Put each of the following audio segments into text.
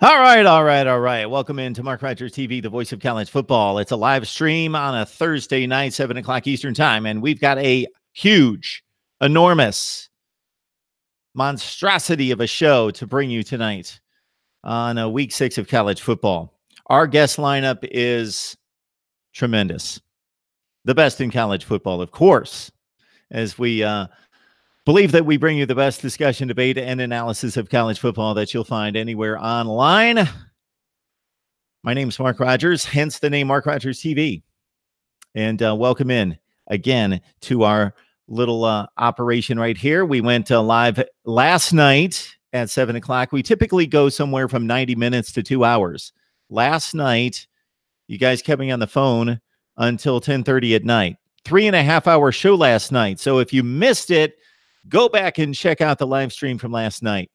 All right. Welcome into MarkRogersTV, the voice of college football. It's a live stream on a Thursday night, 7 o'clock Eastern time, and we've got a huge, enormous monstrosity of a show to bring you tonight on week 6 of college football. Our guest lineup is tremendous. The best in college football, of course, as we believe that we bring you the best discussion, debate, and analysis of college football that you'll find anywhere online. My name is Mark Rogers, hence the name Mark Rogers TV. And welcome in again to our little operation right here. We went live last night at 7 o'clock. We typically go somewhere from 90 minutes to 2 hours. Last night, you guys kept me on the phone until 10:30 at night. 3.5-hour show last night. So if you missed it, go back and check out the live stream from last night.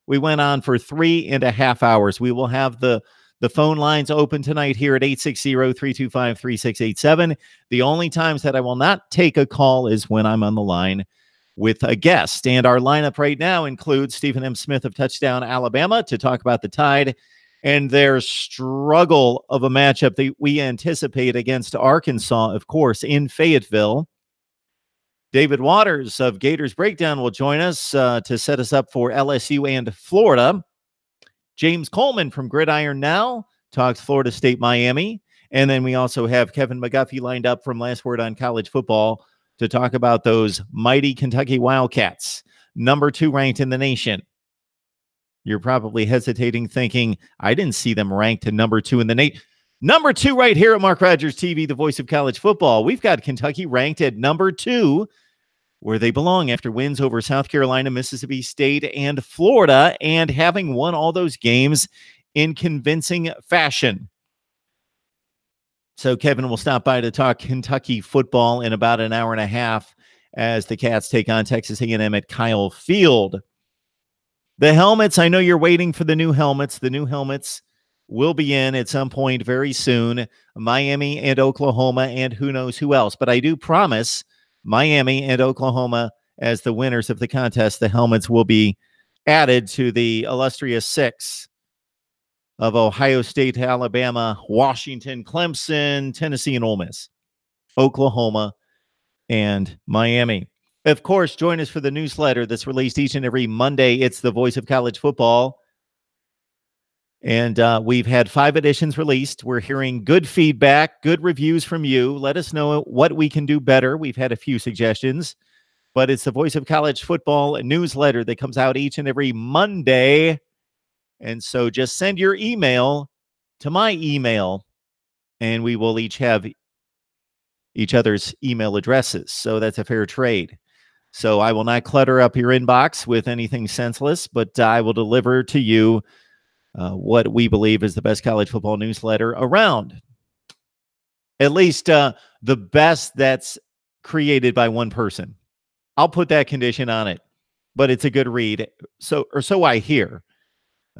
We went on for 3.5 hours. We will have the phone lines open tonight here at 860-325-3687. The only times that I will not take a call is when I'm on the line with a guest. And our lineup right now includes Stephen M. Smith of Touchdown Alabama to talk about the Tide and their struggle of a matchup that we anticipate against Arkansas, of course, in Fayetteville. David Waters of Gators Breakdown will join us to set us up for LSU and Florida. James Coleman from Gridiron Now talks Florida State, Miami. And then we also have Kevin McGuffey lined up from Last Word on College Football to talk about those mighty Kentucky Wildcats, number 2 ranked in the nation. You're probably hesitating, thinking, I didn't see them ranked to number 2 in the nation. Number 2 right here at Mark Rogers TV, the voice of college football. We've got Kentucky ranked at number 2, where they belong after wins over South Carolina, Mississippi State, and Florida, and having won all those games in convincing fashion. So Kevin will stop by to talk Kentucky football in about an hour and a half as the Cats take on Texas A&M at Kyle Field. The helmets, I know you're waiting for the new helmets. The new helmets will be in at some point very soon. Miami and Oklahoma and who knows who else. But I do promise Miami and Oklahoma as the winners of the contest. The helmets will be added to the illustrious 6 of Ohio State, Alabama, Washington, Clemson, Tennessee, and Ole Miss, Oklahoma, and Miami. Of course, join us for the newsletter that's released each and every Monday. It's the voice of college football. And we've had 5 editions released. We're hearing good feedback, good reviews from you. Let us know what we can do better. We've had a few suggestions, but it's the Voice of College Football newsletter that comes out each and every Monday. And so just send your email to my email, and we will each have each other's email addresses. So that's a fair trade. So I will not clutter up your inbox with anything senseless, but I will deliver to you what we believe is the best college football newsletter around. At least the best that's created by one person. I'll put that condition on it, but it's a good read. So I hear.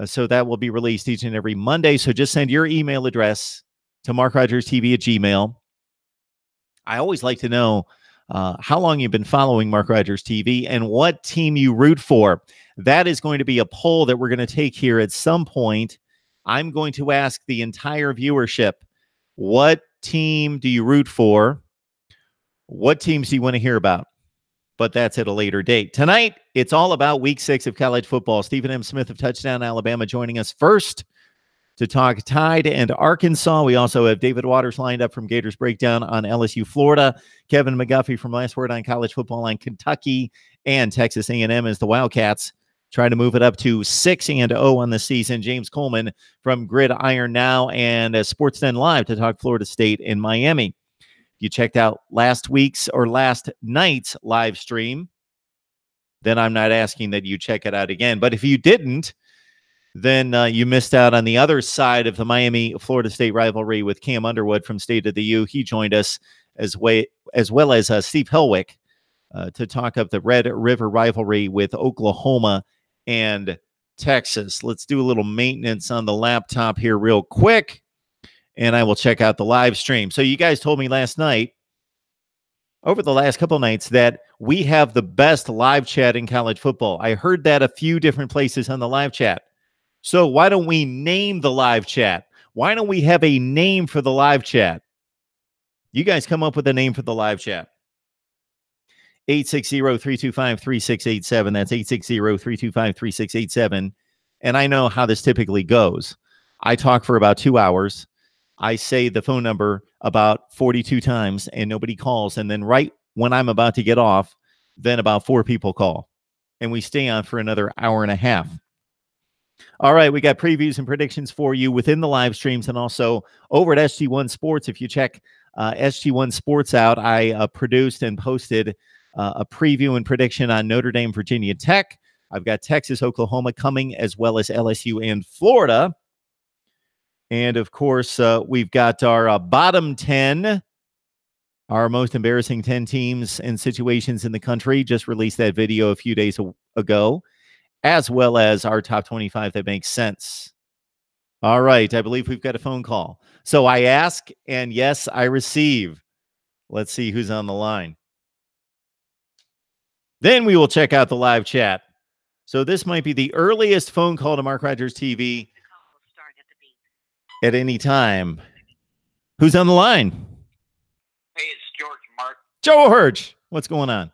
So that will be released each and every Monday. So just send your email address to MarkRogersTV@gmail.com. I always like to know how long you've been following Mark Rogers TV and what team you root for. That is going to be a poll that we're going to take here at some point. I'm going to ask the entire viewership, what team do you root for? What teams do you want to hear about? But that's at a later date. Tonight, it's all about week 6 of college football. Stephen M. Smith of Touchdown Alabama joining us first to talk Tide and Arkansas. We also have David Waters lined up from Gators Breakdown on LSU, Florida. Kevin McGuffey from Last Word on College Football on Kentucky and Texas A&M as the Wildcats try to move it up to 6-0 on the season. James Coleman from Gridiron Now and Sports10 Live to talk Florida State and Miami. If you checked out last night's live stream, then I'm not asking that you check it out again. But if you didn't, then you missed out on the other side of the Miami-Florida State rivalry with Cam Underwood from State of the U. He joined us as well as Steve Helwick to talk of the Red River rivalry with Oklahoma and Texas. Let's do a little maintenance on the laptop here real quick, and I will check out the live stream. So you guys told me last night, over the last couple nights, that we have the best live chat in college football. I heard that a few different places on the live chat. So why don't we name the live chat? Why don't we have a name for the live chat? You guys come up with a name for the live chat. 860-325-3687. That's 860-325-3687. And I know how this typically goes. I talk for about 2 hours. I say the phone number about 42 times and nobody calls. And then right when I'm about to get off, then about 4 people call. And we stay on for another hour and a half. All right, we got previews and predictions for you within the live streams and also over at SG1 Sports. If you check SG1 Sports out, I produced and posted a preview and prediction on Notre Dame, Virginia Tech. I've got Texas, Oklahoma coming, as well as LSU and Florida. And, of course, we've got our bottom 10, our most embarrassing 10 teams and situations in the country. Just released that video a few days ago, as well as our top 25 that makes sense. All right, I believe we've got a phone call. So I ask, and yes, I receive. Let's see who's on the line. Then we will check out the live chat. So this might be the earliest phone call to Mark Rogers TV at any time. Who's on the line? Hey, it's George, Mark. George, what's going on?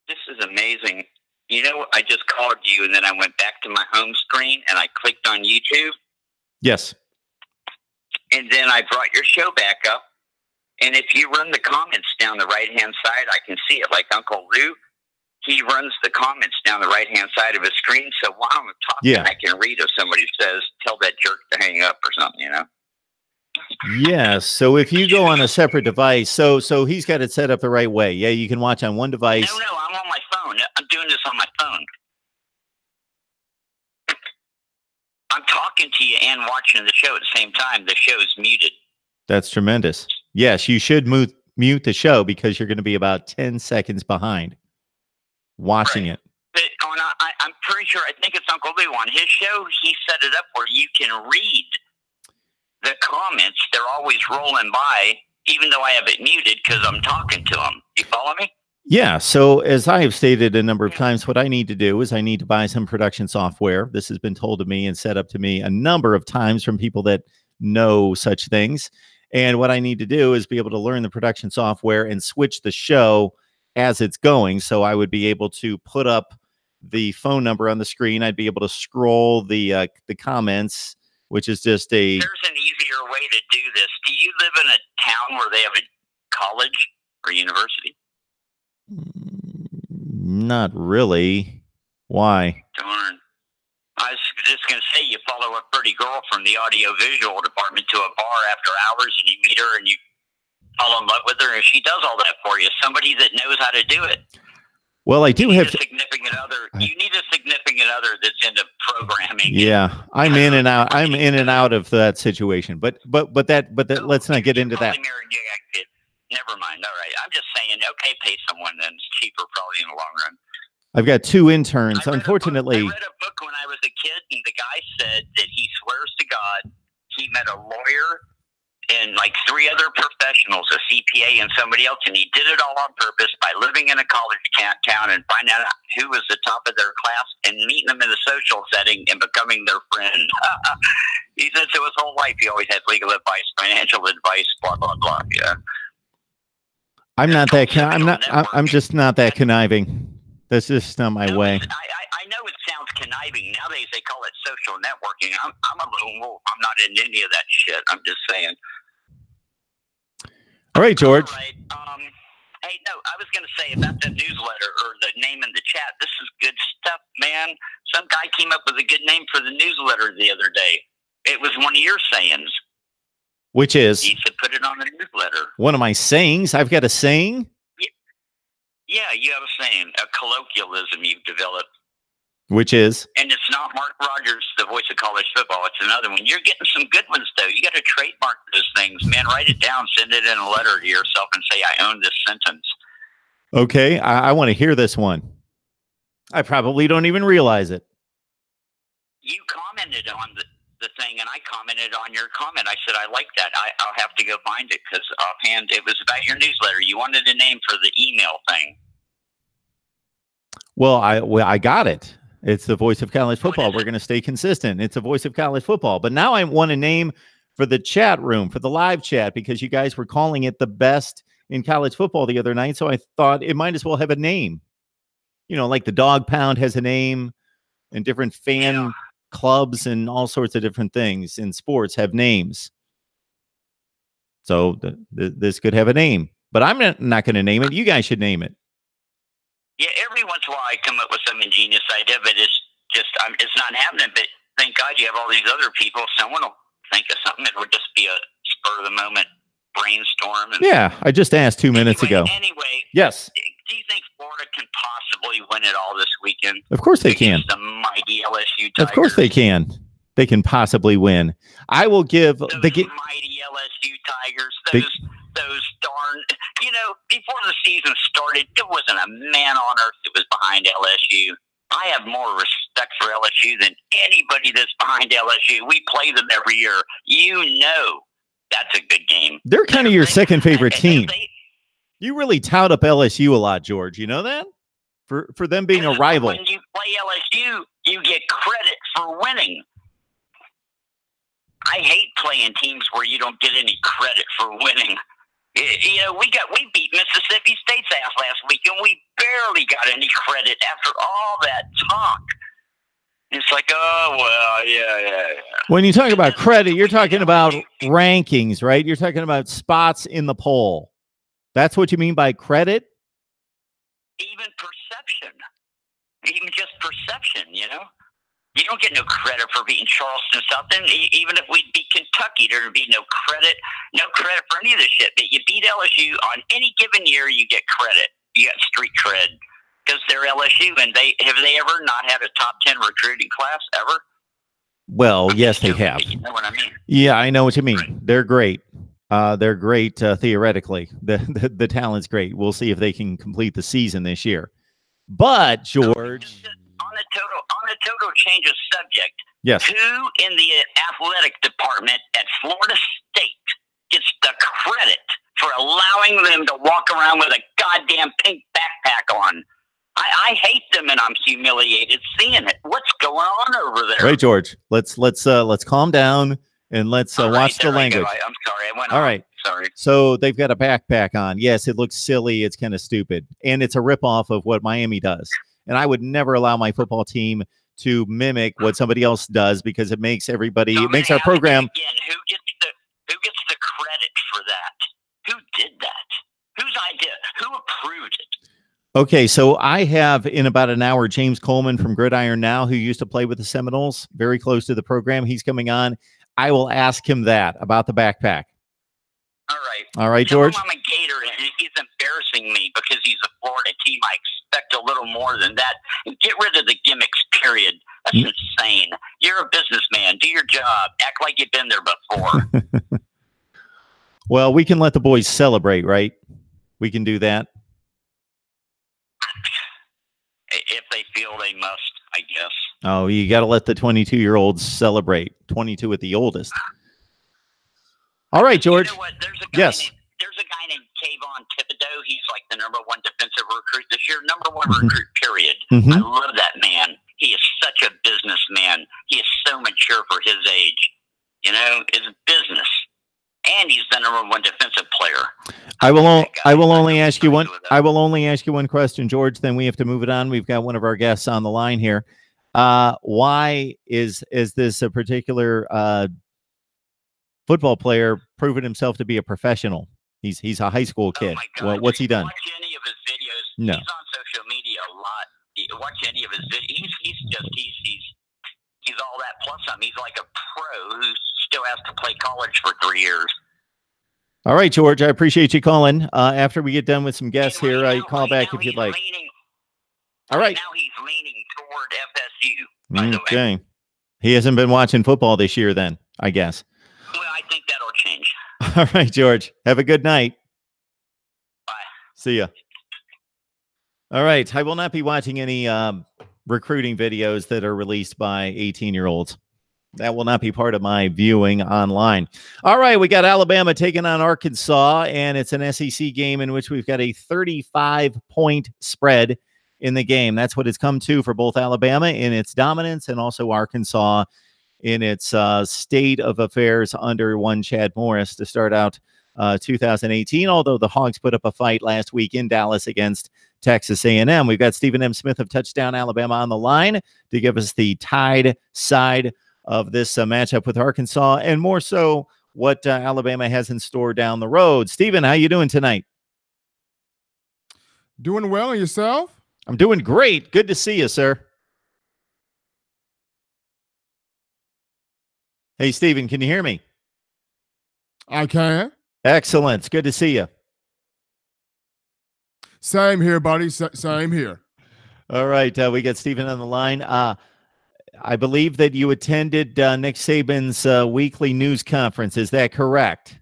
This is amazing. You know, I just called you, and then I went back to my home screen, and I clicked on YouTube. Yes. And then I brought your show back up. And if you run the comments down the right-hand side, I can see it. Like Uncle Lou, he runs the comments down the right-hand side of his screen. So while I'm talking, I can read if somebody says, tell that jerk to hang up or something, you know? Yes. So if you go on a separate device, so he's got it set up the right way. Yeah, you can watch on one device. No, I'm on my phone. I'm doing this on my phone. I'm talking to you and watching the show at the same time. The show is muted. That's tremendous. Yes, you should mute the show because you're going to be about 10 seconds behind watching it. But I'm pretty sure, I think it's Uncle Lou on his show. He set it up where you can read the comments. They're always rolling by, even though I have it muted because I'm talking to them. You follow me? Yeah. So as I have stated a number of times, what I need to do is I need to buy some production software. This has been told to me and set up to me a number of times from people that know such things. And what I need to do is be able to learn the production software and switch the show as it's going. So I would be able to put up the phone number on the screen. I'd be able to scroll the comments, which is just a... There's an easier way to do this. Do you live in a town where they have a college or university? Not really. Why? Darn. I was just going to say, you follow a pretty girl from the audio-visual department to a bar after hours, and you meet her, and you fall in love with her, and she does all that for you. Somebody that knows how to do it. Well, I do have a significant other. You need a significant other that's into programming. Yeah, I'm in and out. I'm in and out of that situation. But let's not get into that. Never mind. All right. I'm just saying, okay, pay someone then. It's cheaper probably in the long run. I've got 2 interns. Unfortunately, I read a book when I was a kid, and the guy said that he swears to God he met a lawyer and like 3 other professionals, a CPA and somebody else, and he did it all on purpose by living in a college town and finding out who was the top of their class and meeting them in a social setting and becoming their friend. He said so his whole life he always had legal advice, financial advice, blah blah blah. Yeah. I'm not that. I'm just not that conniving. That's just not my way. I know it sounds conniving. Nowadays they call it social networking. I'm a lone wolf. I'm not in any of that shit. I'm just saying. All right, George. All right. Hey, no, I was going to say about the newsletter or the name in the chat. This is good stuff, man. Some guy came up with a good name for the newsletter the other day. It was one of your sayings. Which is? You should put it on the newsletter. One of my sayings? I've got a saying? Yeah, you have a saying, a colloquialism you've developed. Which is? And it's not Mark Rogers, the voice of college football. It's another one. You're getting some good ones, though. You got to trademark those things, man. Write it down. Send it in a letter to yourself and say, I own this sentence. Okay, I want to hear this one. I probably don't even realize it. You commented on the thing, and I commented on your comment. I said, I like that. I'll have to go find it because offhand, it was about your newsletter. You wanted a name for the email thing. Well, I got it. It's the voice of college football. We're going to stay consistent. It's the voice of college football. But now I want a name for the chat room, for the live chat, because you guys were calling it the best in college football the other night. So I thought it might as well have a name. You know, like the Dog Pound has a name, and different fan clubs and all sorts of different things in sports have names. So this could have a name. But I'm not going to name it. You guys should name it. Yeah, every once in a while I come up with some ingenious idea, but it's not happening. But thank God you have all these other people. Someone will think of something. It would just be a spur of the moment brainstorm. And yeah, I just asked 2 minutes ago. Anyway, yes. Do you think Florida can possibly win it all this weekend? Of course they can. The mighty LSU Tigers. Of course they can. They can possibly win. I will give those mighty LSU Tigers. Those darn, before the season started, there wasn't a man on earth that was behind LSU. I have more respect for LSU than anybody that's behind LSU. We play them every year. That's a good game. They're kind of your second favorite team. You really tout up LSU a lot, George. You know that? For them being a rival. When you play LSU, you get credit for winning. I hate playing teams where you don't get any credit for winning. We beat Mississippi State's ass last week, and we barely got any credit after all that talk. It's like, oh, well, yeah. When you talk about credit, you're talking about rankings, right? You're talking about spots in the poll. That's what you mean by credit? Even perception. Even just perception, You don't get no credit for beating Charleston something. Even if we beat Kentucky, there would be no credit for any of this shit. But you beat LSU on any given year, you get credit. You got street cred because they're LSU, and have they ever not had a top 10 recruiting class ever? Well, yes, they have. You know what I mean? Yeah, I know what you mean. Right. They're great. They're great theoretically. The talent's great. We'll see if they can complete the season this year. But George. On a total change of subject, yes. Who in the athletic department at Florida State gets the credit for allowing them to walk around with a goddamn pink backpack on? I hate them, and I'm humiliated seeing it. What's going on over there? Right, George. Let's calm down and let's watch the language. I'm sorry. I went all on. Right. Sorry. So they've got a backpack on. Yes, it looks silly. It's kind of stupid, and it's a ripoff of what Miami does. And I would never allow my football team to mimic what somebody else does because it makes everybody, it makes our program. Again, who gets the credit for that? Who did that? Whose idea? Who approved it? Okay, so I have in about an hour James Coleman from Gridiron Now, who used to play with the Seminoles, very close to the program. He's coming on. I will ask him that about the backpack. All right, George. I'm a Gator, and he's embarrassing me because he's a Florida team. I expect a little more than that. Get rid of the gimmicks, period. That's insane. You're a businessman. Do your job. Act like you've been there before. Well, we can let the boys celebrate, right? We can do that. If they feel they must, I guess. Oh, you got to let the 22-year-olds celebrate. 22 at the oldest. All right, George. You know what? There's a guy named Kayvon Thibodeau. He's like the #1 defensive recruit this year. #1 recruit, period. I love that man. He is such a businessman. He is so mature for his age. It's business. And he's the #1 defensive player. I will only ask you one question, George. Then we have to move it on. We've got one of our guests on the line here. Why is this a particular football player proven himself to be a professional? He's a high school kid. Well, what's he done? Watch any of his videos. No. He's on social media a lot. Watch any of his videos. He's all that plus some. He's like a pro who still has to play college for 3 years. All right, George. I appreciate you calling. After we get done with some guests here, you call back if you'd like. All right. Now he's leaning toward FSU. By the way. Okay. He hasn't been watching football this year, then, I guess. Well, I think that'll change. All right, George. Have a good night. Bye. See ya. All right. I will not be watching any recruiting videos that are released by 18-year-olds. That will not be part of my viewing online. All right. We got Alabama taking on Arkansas, and it's an SEC game in which we've got a 35-point spread. in the game. That's what it's come to for both Alabama in its dominance and also Arkansas in its state of affairs under one Chad Morris to start out 2018, although the Hogs put up a fight last week in Dallas against Texas A&M. We've got Stephen M. Smith of Touchdown Alabama on the line to give us the Tide side of this matchup with Arkansas, and more so what Alabama has in store down the road. Stephen, how you doing tonight? Doing well, and yourself? I'm doing great. Good to see you, sir. Hey, Stephen, can you hear me? I can. Excellent. It's good to see you. Same here, buddy. Same here. All right. We got Stephen on the line. I believe that you attended Nick Saban's weekly news conference. Is that correct?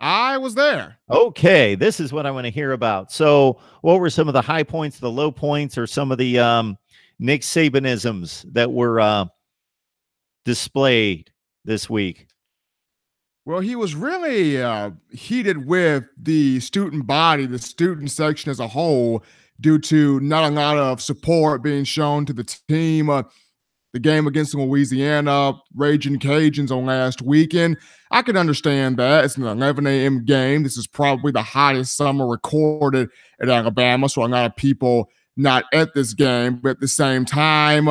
I was there. Okay. This is what I want to hear about. So what were some of the high points, the low points, or some of the Nick Sabanisms that were displayed this week? Well, he was really heated with the student body, the student section as a whole, due to not a lot of support being shown to the team. The game against Louisiana, Raging Cajuns on last weekend. I can understand that. It's an 11 a.m. game. This is probably the hottest summer recorded at Alabama, so a lot of people not at this game. But at the same time,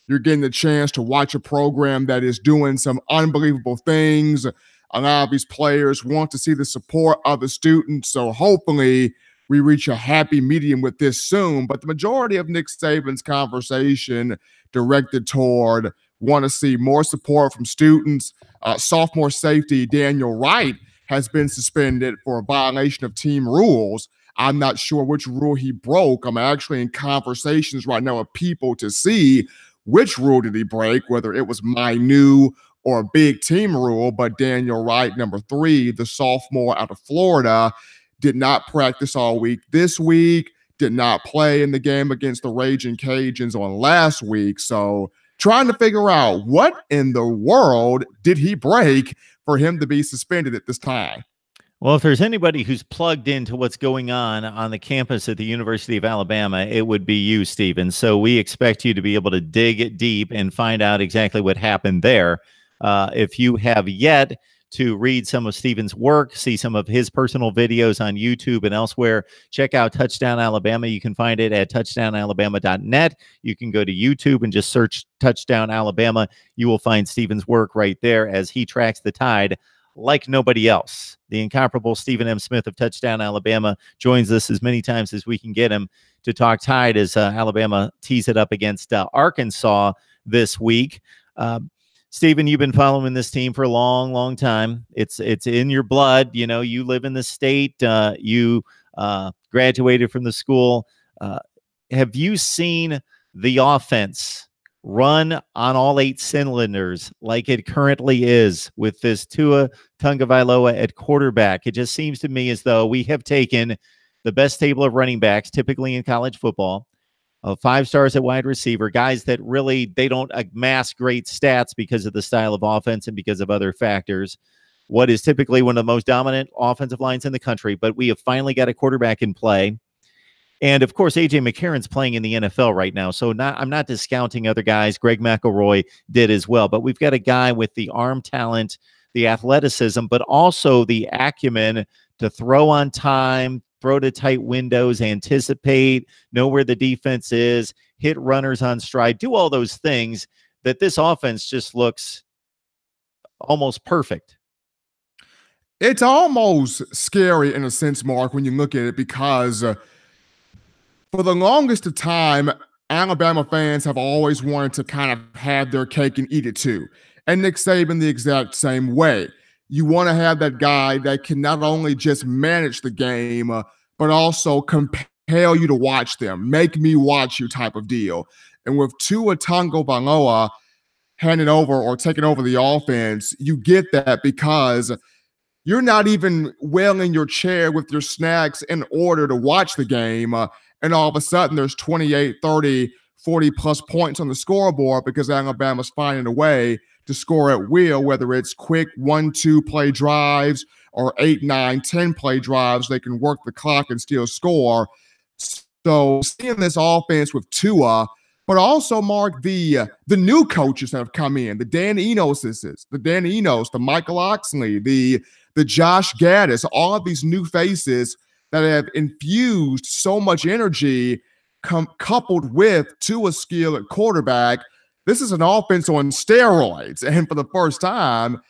you're getting the chance to watch a program that is doing some unbelievable things. A lot of these players want to see the support of the students, so hopefully we reach a happy medium with this soon. But the majority of Nick Saban's conversation directed toward want to see more support from students. Sophomore safety Daniel Wright has been suspended for a violation of team rules. I'm not sure which rule he broke. I'm actually in conversations right now with people to see which rule did he break, whether it was minute or a big team rule. But Daniel Wright, number 3, the sophomore out of Florida, did not practice all week this week, did not play in the game against the Raging Cajuns on last week. So trying to figure out what in the world did he break for him to be suspended at this time. Well, if there's anybody who's plugged into what's going on the campus at the University of Alabama, it would be you, Stephen. So we expect you to be able to dig deep and find out exactly what happened there. If you have yet to read some of Stephen's work, see some of his personal videos on YouTube and elsewhere, check out Touchdown Alabama. You can find it at touchdownalabama.net. You can go to YouTube and just search Touchdown Alabama. You will find Stephen's work right there as he tracks the Tide like nobody else. The incomparable Stephen M. Smith of Touchdown Alabama joins us as many times as we can get him to talk Tide as Alabama tees it up against Arkansas this week. Stephen, you've been following this team for a long, long time. It's in your blood. You know, you live in the state. You graduated from the school. Have you seen the offense run on all 8 cylinders like it currently is with this Tua Tagovailoa at quarterback? It just seems to me as though we have taken the best table of running backs, typically in college football, 5 stars at wide receiver, guys that really, they don't amass great stats because of the style of offense and because of other factors. What is typically one of the most dominant offensive lines in the country, but we have finally got a quarterback in play. And of course, A.J. McCarron's playing in the NFL right now. So I'm not discounting other guys. Greg McElroy did as well. But we've got a guy with the arm talent, the athleticism, but also the acumen to throw on time, throw to tight windows, anticipate, know where the defense is, hit runners on stride, do all those things that this offense just looks almost perfect. It's almost scary in a sense, Mark, when you look at it, because for the longest of time, Alabama fans have always wanted to kind of have their cake and eat it too. And Nick Saban the exact same way. You want to have that guy that can not only just manage the game, but also compel you to watch them, make me watch you type of deal. And with Tua Tagovailoa handing over or taking over the offense, you get that because you're not even well in your chair with your snacks in order to watch the game. And all of a sudden there's 28, 30, 40 plus points on the scoreboard because Alabama's finding a way to score at will, whether it's quick 1-2 play drives or 8, 9, 10 play drives. They can work the clock and still score. So seeing this offense with Tua, but also Mark the new coaches that have come in, the Dan Enoses, the Michael Oxley, the Josh Gaddis, all of these new faces that have infused so much energy, coupled with Tua's skill at quarterback. This is an offense on steroids, and for the first time,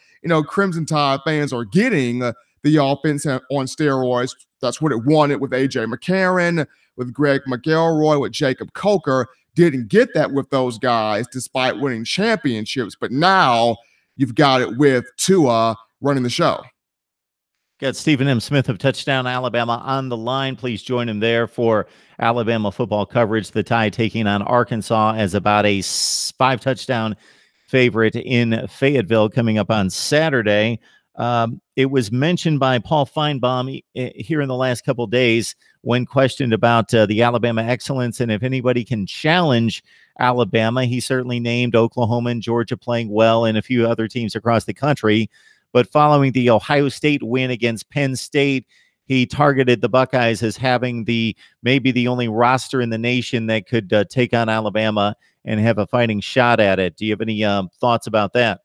Crimson Tide fans are getting the offense on steroids. That's what it wanted with A.J. McCarron, with Greg McElroy, with Jacob Coker. Didn't get that with those guys despite winning championships, but now you've got it with Tua running the show. Got Stephen M. Smith of Touchdown Alabama on the line. Please join him there for Alabama football coverage. The Tide taking on Arkansas as about a 5-touchdown favorite in Fayetteville coming up on Saturday. It was mentioned by Paul Feinbaum here in the last couple of days when questioned about the Alabama excellence and if anybody can challenge Alabama. He certainly named Oklahoma and Georgia playing well and a few other teams across the country. But following the Ohio State win against Penn State, he targeted the Buckeyes as having maybe the only roster in the nation that could take on Alabama and have a fighting shot at it. Do you have any thoughts about that?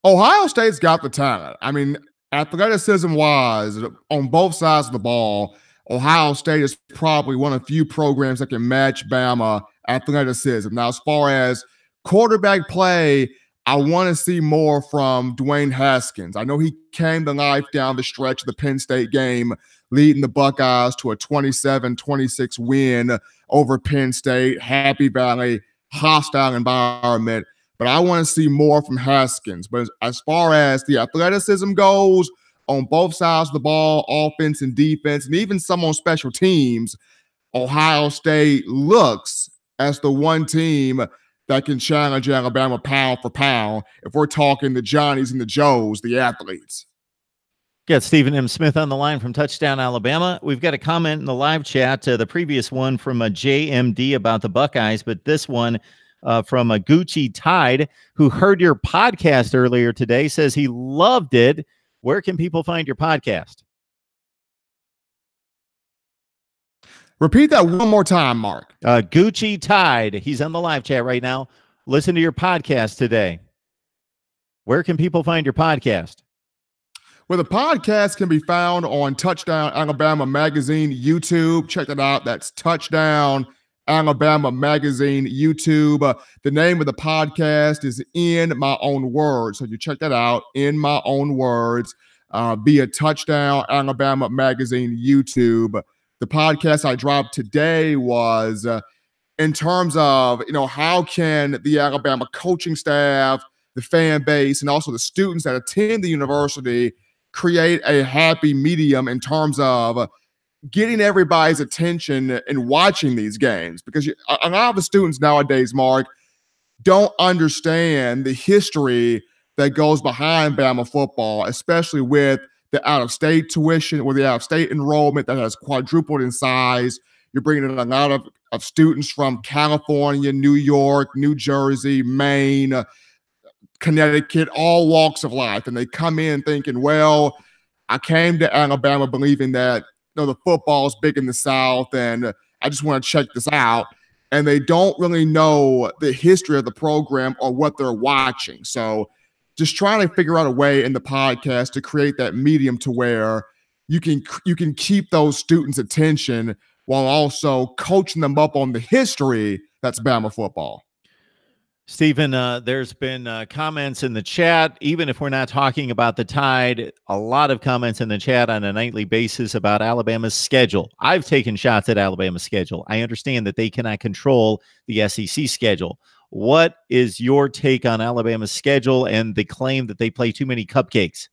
Ohio State's got the talent. I mean, athleticism-wise, on both sides of the ball, Ohio State is probably one of the few programs that can match Bama athleticism. Now, as far as quarterback play, I want to see more from Dwayne Haskins. I know he came to life down the stretch of the Penn State game, leading the Buckeyes to a 27-26 win over Penn State. Happy Valley, hostile environment. But I want to see more from Haskins. But as far as the athleticism goes, on both sides of the ball, offense and defense, and even some on special teams, Ohio State looks as the one team that can challenge Alabama pound for pound if we're talking the Johnnies and the Joes, the athletes. Got Stephen M. Smith on the line from Touchdown Alabama. We've got a comment in the live chat, the previous one from JMD about the Buckeyes, but this one from a Gucci Tide, who heard your podcast earlier today, says he loved it. Where can people find your podcast? Repeat that one more time, Mark. Gucci Tide. He's on the live chat right now. Listen to your podcast today. Where can people find your podcast? Well, the podcast can be found on Touchdown Alabama Magazine YouTube. Check that out. That's Touchdown Alabama Magazine YouTube. The name of the podcast is In My Own Words. So you check that out, In My Own Words, via Touchdown Alabama Magazine YouTube. The podcast I dropped today was in terms of, how can the Alabama coaching staff, the fan base, and also the students that attend the university create a happy medium in terms of getting everybody's attention and watching these games. Because a lot of the students nowadays, Mark, don't understand the history that goes behind Bama football, especially with the out-of-state tuition or the out-of-state enrollment that has quadrupled in size. You're bringing in a lot of students from California, New York, New Jersey, Maine, Connecticut, all walks of life. And they come in thinking, well, I came to Alabama believing that the football is big in the South and I just want to check this out. And they don't really know the history of the program or what they're watching. So just trying to figure out a way in the podcast to create that medium to where you can keep those students' attention while also coaching them up on the history that's Bama football. Stephen, there's been comments in the chat, even if we're not talking about the Tide, a lot of comments in the chat on a nightly basis about Alabama's schedule. I've taken shots at Alabama's schedule. I understand that they cannot control the SEC schedule. What is your take on Alabama's schedule and the claim that they play too many cupcakes?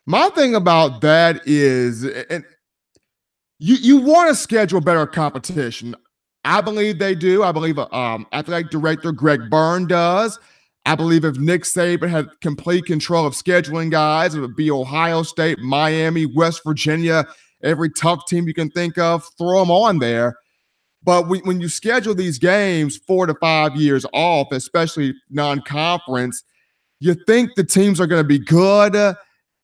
My thing about that is, and you want to schedule better competition. I believe they do. I believe athletic director Greg Byrne does. I believe if Nick Saban had complete control of scheduling guys, it would be Ohio State, Miami, West Virginia, every tough team you can think of, throw them on there. But when you schedule these games 4 to 5 years off, especially non-conference, you think the teams are going to be good.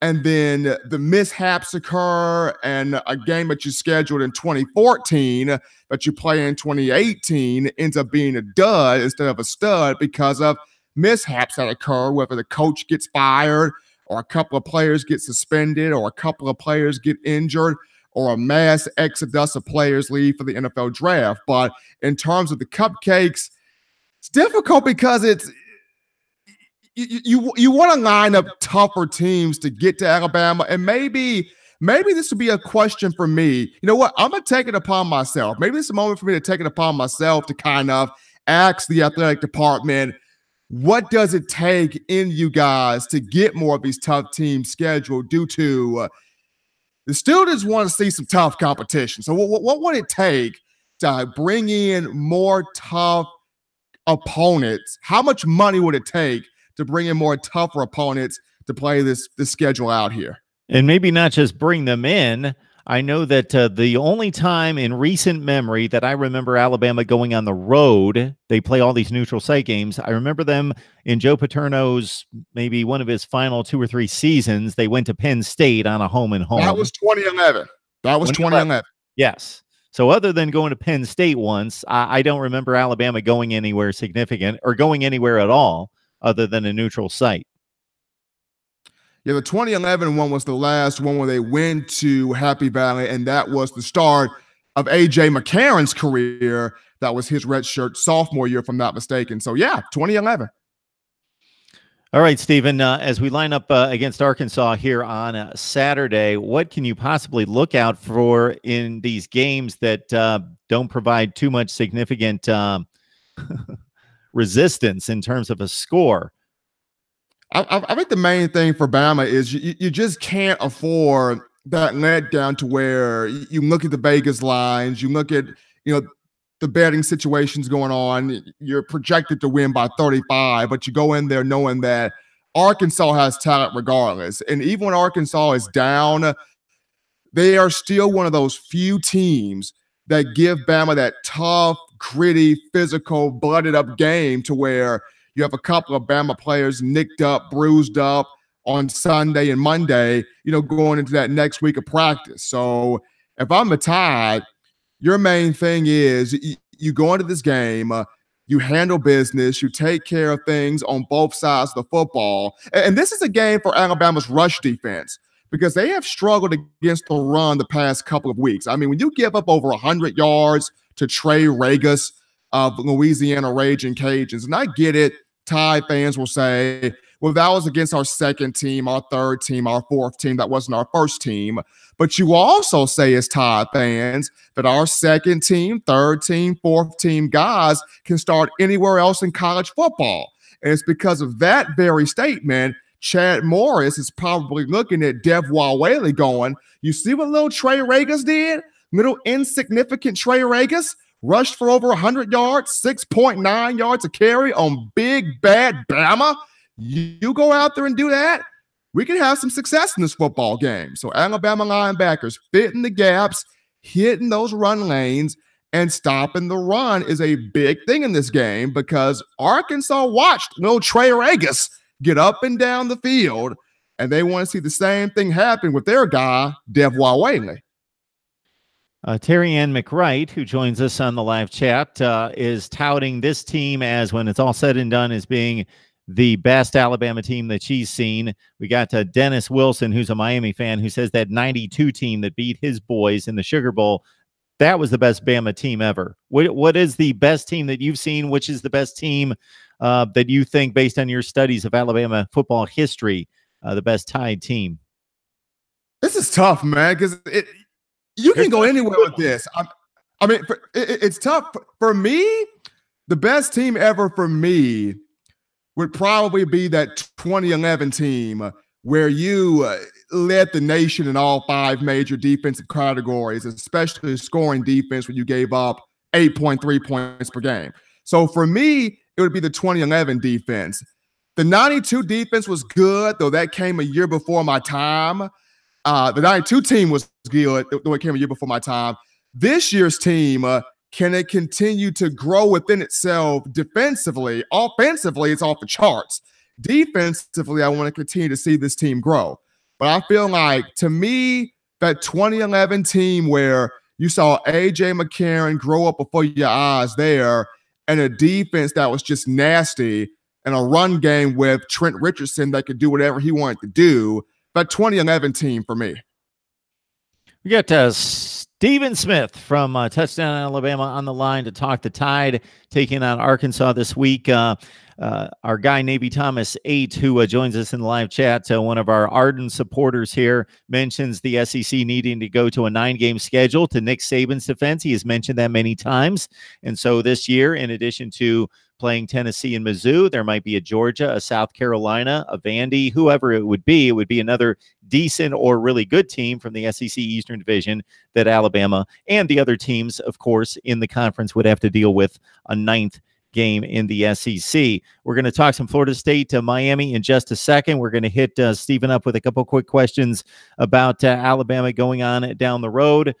and then the mishaps occur, and a game that you scheduled in 2014 that you play in 2018 ends up being a dud instead of a stud because of mishaps that occur, whether the coach gets fired or a couple of players get suspended or a couple of players get injured or a mass exodus of players leave for the NFL draft. But in terms of the cupcakes, it's difficult because it's you want to line up tougher teams to get to Alabama, and maybe this would be a question for me. You know what? I'm gonna take it upon myself. Maybe this is a moment for me to take it upon myself to kind of ask the athletic department, what does it take in you guys to get more of these tough teams scheduled due to the students want to see some tough competition. So what would it take to bring in more tough opponents? How much money would it take to bring in more tougher opponents to play this schedule out here? And maybe not just bring them in. I know that the only time in recent memory that I remember Alabama going on the road, they play all these neutral site games. I remember them in Joe Paterno's, maybe one of his final 2 or 3 seasons. They went to Penn State on a home and home. That was 2011. That was 2011. Yes. So other than going to Penn State once, I don't remember Alabama going anywhere significant or going anywhere at all other than a neutral site. Yeah, the 2011 one was the last one where they went to Happy Valley, and that was the start of A.J. McCarron's career. That was his redshirt sophomore year, if I'm not mistaken. So, yeah, 2011. All right, Stephen, as we line up against Arkansas here on Saturday, what can you possibly look out for in these games that don't provide too much significant resistance in terms of a score? I think the main thing for Bama is you just can't afford that letdown to where you look at the Vegas lines, you look at, the betting situations going on, you're projected to win by 35, but you go in there knowing that Arkansas has talent regardless. And even when Arkansas is down, they are still one of those few teams that give Bama that tough, gritty, physical, blooded up game to where you have a couple of Bama players nicked up, bruised up on Sunday and Monday, going into that next week of practice. So if I'm the Tide, your main thing is you go into this game, you handle business, you take care of things on both sides of the football. And this is a game for Alabama's rush defense because they have struggled against the run the past couple of weeks. I mean, when you give up over 100 yards to Trey Regas of Louisiana Raging Cajuns, and I get it, Tide fans will say, well, that was against our second team, our third team, our fourth team. That wasn't our first team. But you also say as Tide fans that our second team, third team, fourth team guys can start anywhere else in college football. And it's because of that very statement, Chad Morris is probably looking at Devwa Whaley going, you see what little Trey Regas did? Little insignificant Trey Regas rushed for over 100 yards, 6.9 yards a carry on big, bad Bama. You go out there and do that, we can have some success in this football game. So Alabama linebackers fitting the gaps, hitting those run lanes, and stopping the run is a big thing in this game because Arkansas watched little Trey Regas get up and down the field, and they want to see the same thing happen with their guy, Devwa Whaley. Terry Ann McWright, who joins us on the live chat, is touting this team as, when it's all said and done, as being the best Alabama team that she's seen. We got Dennis Wilson, who's a Miami fan, who says that 92 team that beat his boys in the Sugar Bowl, that was the best Bama team ever. What is the best team that you've seen? Which is the best team that you think, based on your studies of Alabama football history, the best Tide team? This is tough, man, because you can go anywhere with this. It's tough. For me, the best team ever for me would probably be that 2011 team where you led the nation in all 5 major defensive categories, especially scoring defense, when you gave up 8.3 points per game. So for me, it would be the 2011 defense. The 92 defense was good, though that came a year before my time. The 92 team was good, though it came a year before my time. This year's team, can it continue to grow within itself defensively? Offensively, it's off the charts. Defensively, I want to continue to see this team grow. But I feel like, to me, that 2011 team where you saw A.J. McCarron grow up before your eyes there, and a defense that was just nasty, and a run game with Trent Richardson that could do whatever he wanted to do, that 2011 team for me. We got Stephen Smith from Touchdown Alabama on the line to talk the Tide taking on Arkansas this week. Our guy, Navy Thomas 8, who joins us in the live chat, one of our ardent supporters here, mentions the SEC needing to go to a 9-game schedule. To Nick Saban's defense, he has mentioned that many times. And so this year, in addition to playing Tennessee and Mizzou, there might be a Georgia, a South Carolina, a Vandy, whoever it would be another decent or really good team from the SEC Eastern Division that Alabama and the other teams, of course, in the conference would have to deal with a 9th game in the SEC. We're going to talk some Florida State to Miami in just a second. We're going to hit Stephen up with a couple quick questions about Alabama going on down the road.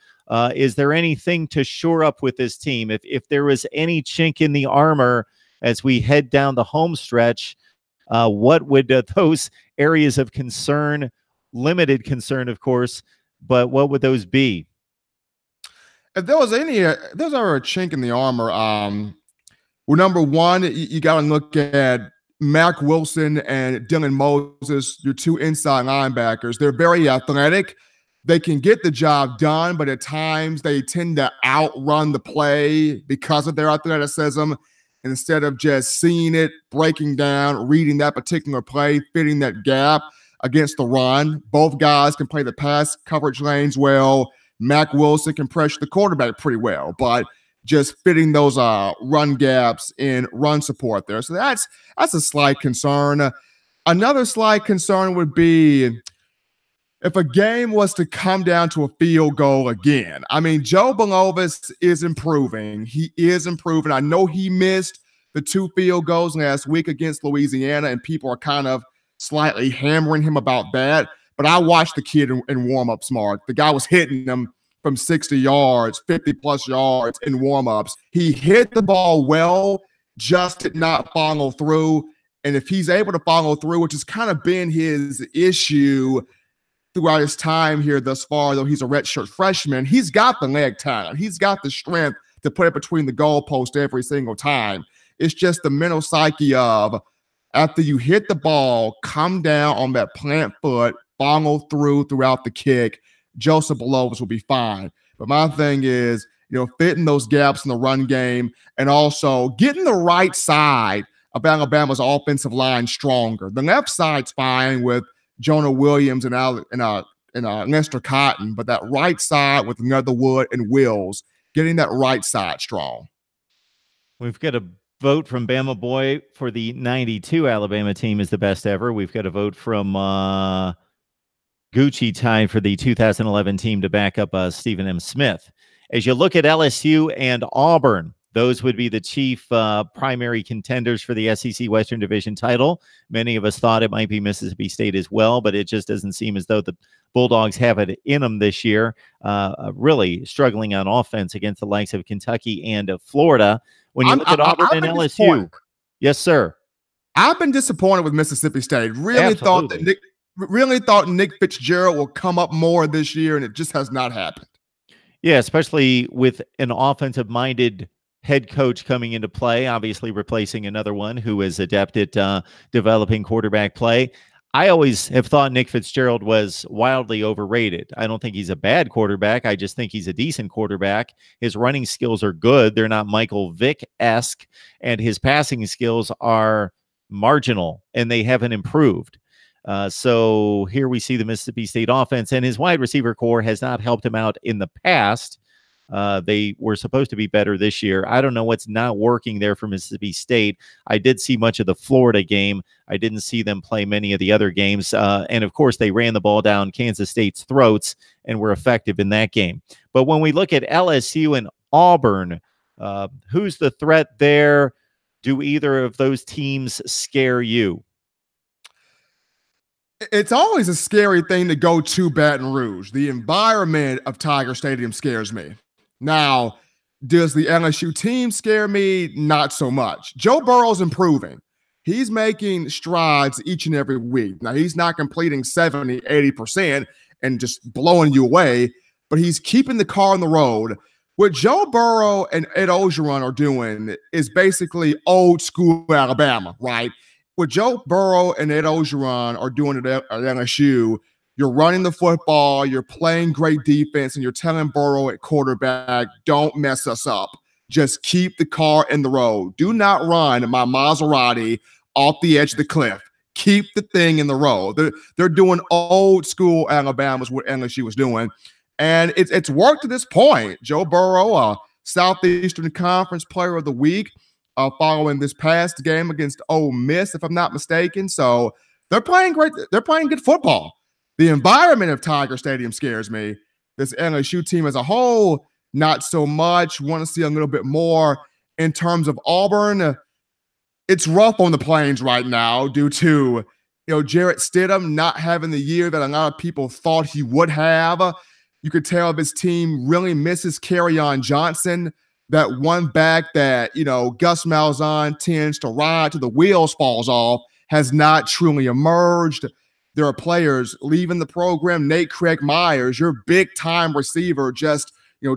Is there anything to shore up with this team? If there was any chink in the armor as we head down the home stretch, what would those areas of concern, limited concern, of course, but what would those be? If there was ever a chink in the armor, well, number one, you got to look at Mack Wilson and Dylan Moses, your two inside linebackers. They're very athletic. They can get the job done, but at times they tend to outrun the play because of their athleticism. Instead of just seeing it, breaking down, reading that particular play, fitting that gap against the run. Both guys can play the pass coverage lanes well. Mack Wilson can pressure the quarterback pretty well, but just fitting those run gaps in run support there. So that's a slight concern. Another slight concern would be if a game was to come down to a field goal again. I mean, Joe Belovis is improving. He is improving. I know he missed the 2 field goals last week against Louisiana, and people are kind of slightly hammering him about that. But I watched the kid in warm-ups, Mark. The guy was hitting them from 60 yards, 50-plus yards in warm-ups. He hit the ball well, just did not follow through. And if he's able to follow through, which has kind of been his issue throughout his time here thus far, though he's a redshirt freshman, he's got the leg talent. He's got the strength to put it between the goalposts every single time. It's just the mental psyche of, after you hit the ball, come down on that plant foot, follow throughout the kick. Joseph Belovis will be fine. But my thing is, fitting those gaps in the run game and also getting the right side of Alabama's offensive line stronger. The left side's fine with Jonah Williams and Lester Cotton, but that right side with Leatherwood and Wills, getting that right side strong. We've got a vote from Bama Boy for the 92 Alabama team is the best ever. We've got a vote from Gucci Tide for the 2011 team to back up Stephen M. Smith. As you look at LSU and Auburn, those would be the chief primary contenders for the SEC Western Division title. Many of us thought it might be Mississippi State as well, but it just doesn't seem as though the Bulldogs have it in them this year. Really struggling on offense against the likes of Kentucky and Florida. When you look at Auburn and LSU, yes, sir. I've been disappointed with Mississippi State. Really thought Nick Fitzgerald will come up more this year, and it just has not happened. Yeah, especially with an offensive-minded head coach coming into play, obviously replacing another one who is adept at developing quarterback play. I always have thought Nick Fitzgerald was wildly overrated. I don't think he's a bad quarterback. I just think he's a decent quarterback. His running skills are good. They're not Michael Vick-esque, and his passing skills are marginal, and they haven't improved. So here we see the Mississippi State offense, and his wide receiver core has not helped him out in the past. They were supposed to be better this year. I don't know what's not working there for Mississippi State. I did see much of the Florida game. I didn't see them play many of the other games. And of course, they ran the ball down Kansas State's throats and were effective in that game. But when we look at LSU and Auburn, who's the threat there? Do either of those teams scare you? It's always a scary thing to go to Baton Rouge. The environment of Tiger Stadium scares me. Now, does the LSU team scare me? Not so much. Joe Burrow's improving. he's making strides each and every week. Now, he's not completing 70, 80% and just blowing you away, but he's keeping the car on the road. What Joe Burrow and Ed Orgeron are doing is basically old school Alabama, right? What Joe Burrow and Ed Orgeron are doing at LSU, you're running the football, you're playing great defense, and you're telling Burrow at quarterback, don't mess us up. Just keep the car in the road. Do not run my Maserati off the edge of the cliff. Keep the thing in the road. They're doing old school Alabama is what LSU was doing. And it's worked to this point. Joe Burrow, Southeastern Conference Player of the Week, following this past game against Ole Miss, if I'm not mistaken. So they're playing great. They're playing good football. The environment of Tiger Stadium scares me. This LSU team as a whole, not so much. Want to see a little bit more in terms of Auburn. It's rough on the Plains right now due to Jarrett Stidham not having the year that a lot of people thought he would have. You could tell his team really misses Kerryon Johnson, that one back that Gus Malzahn tends to ride till the wheels falls off, has not truly emerged. There are players leaving the program. Nate Craig Myers, your big-time receiver, just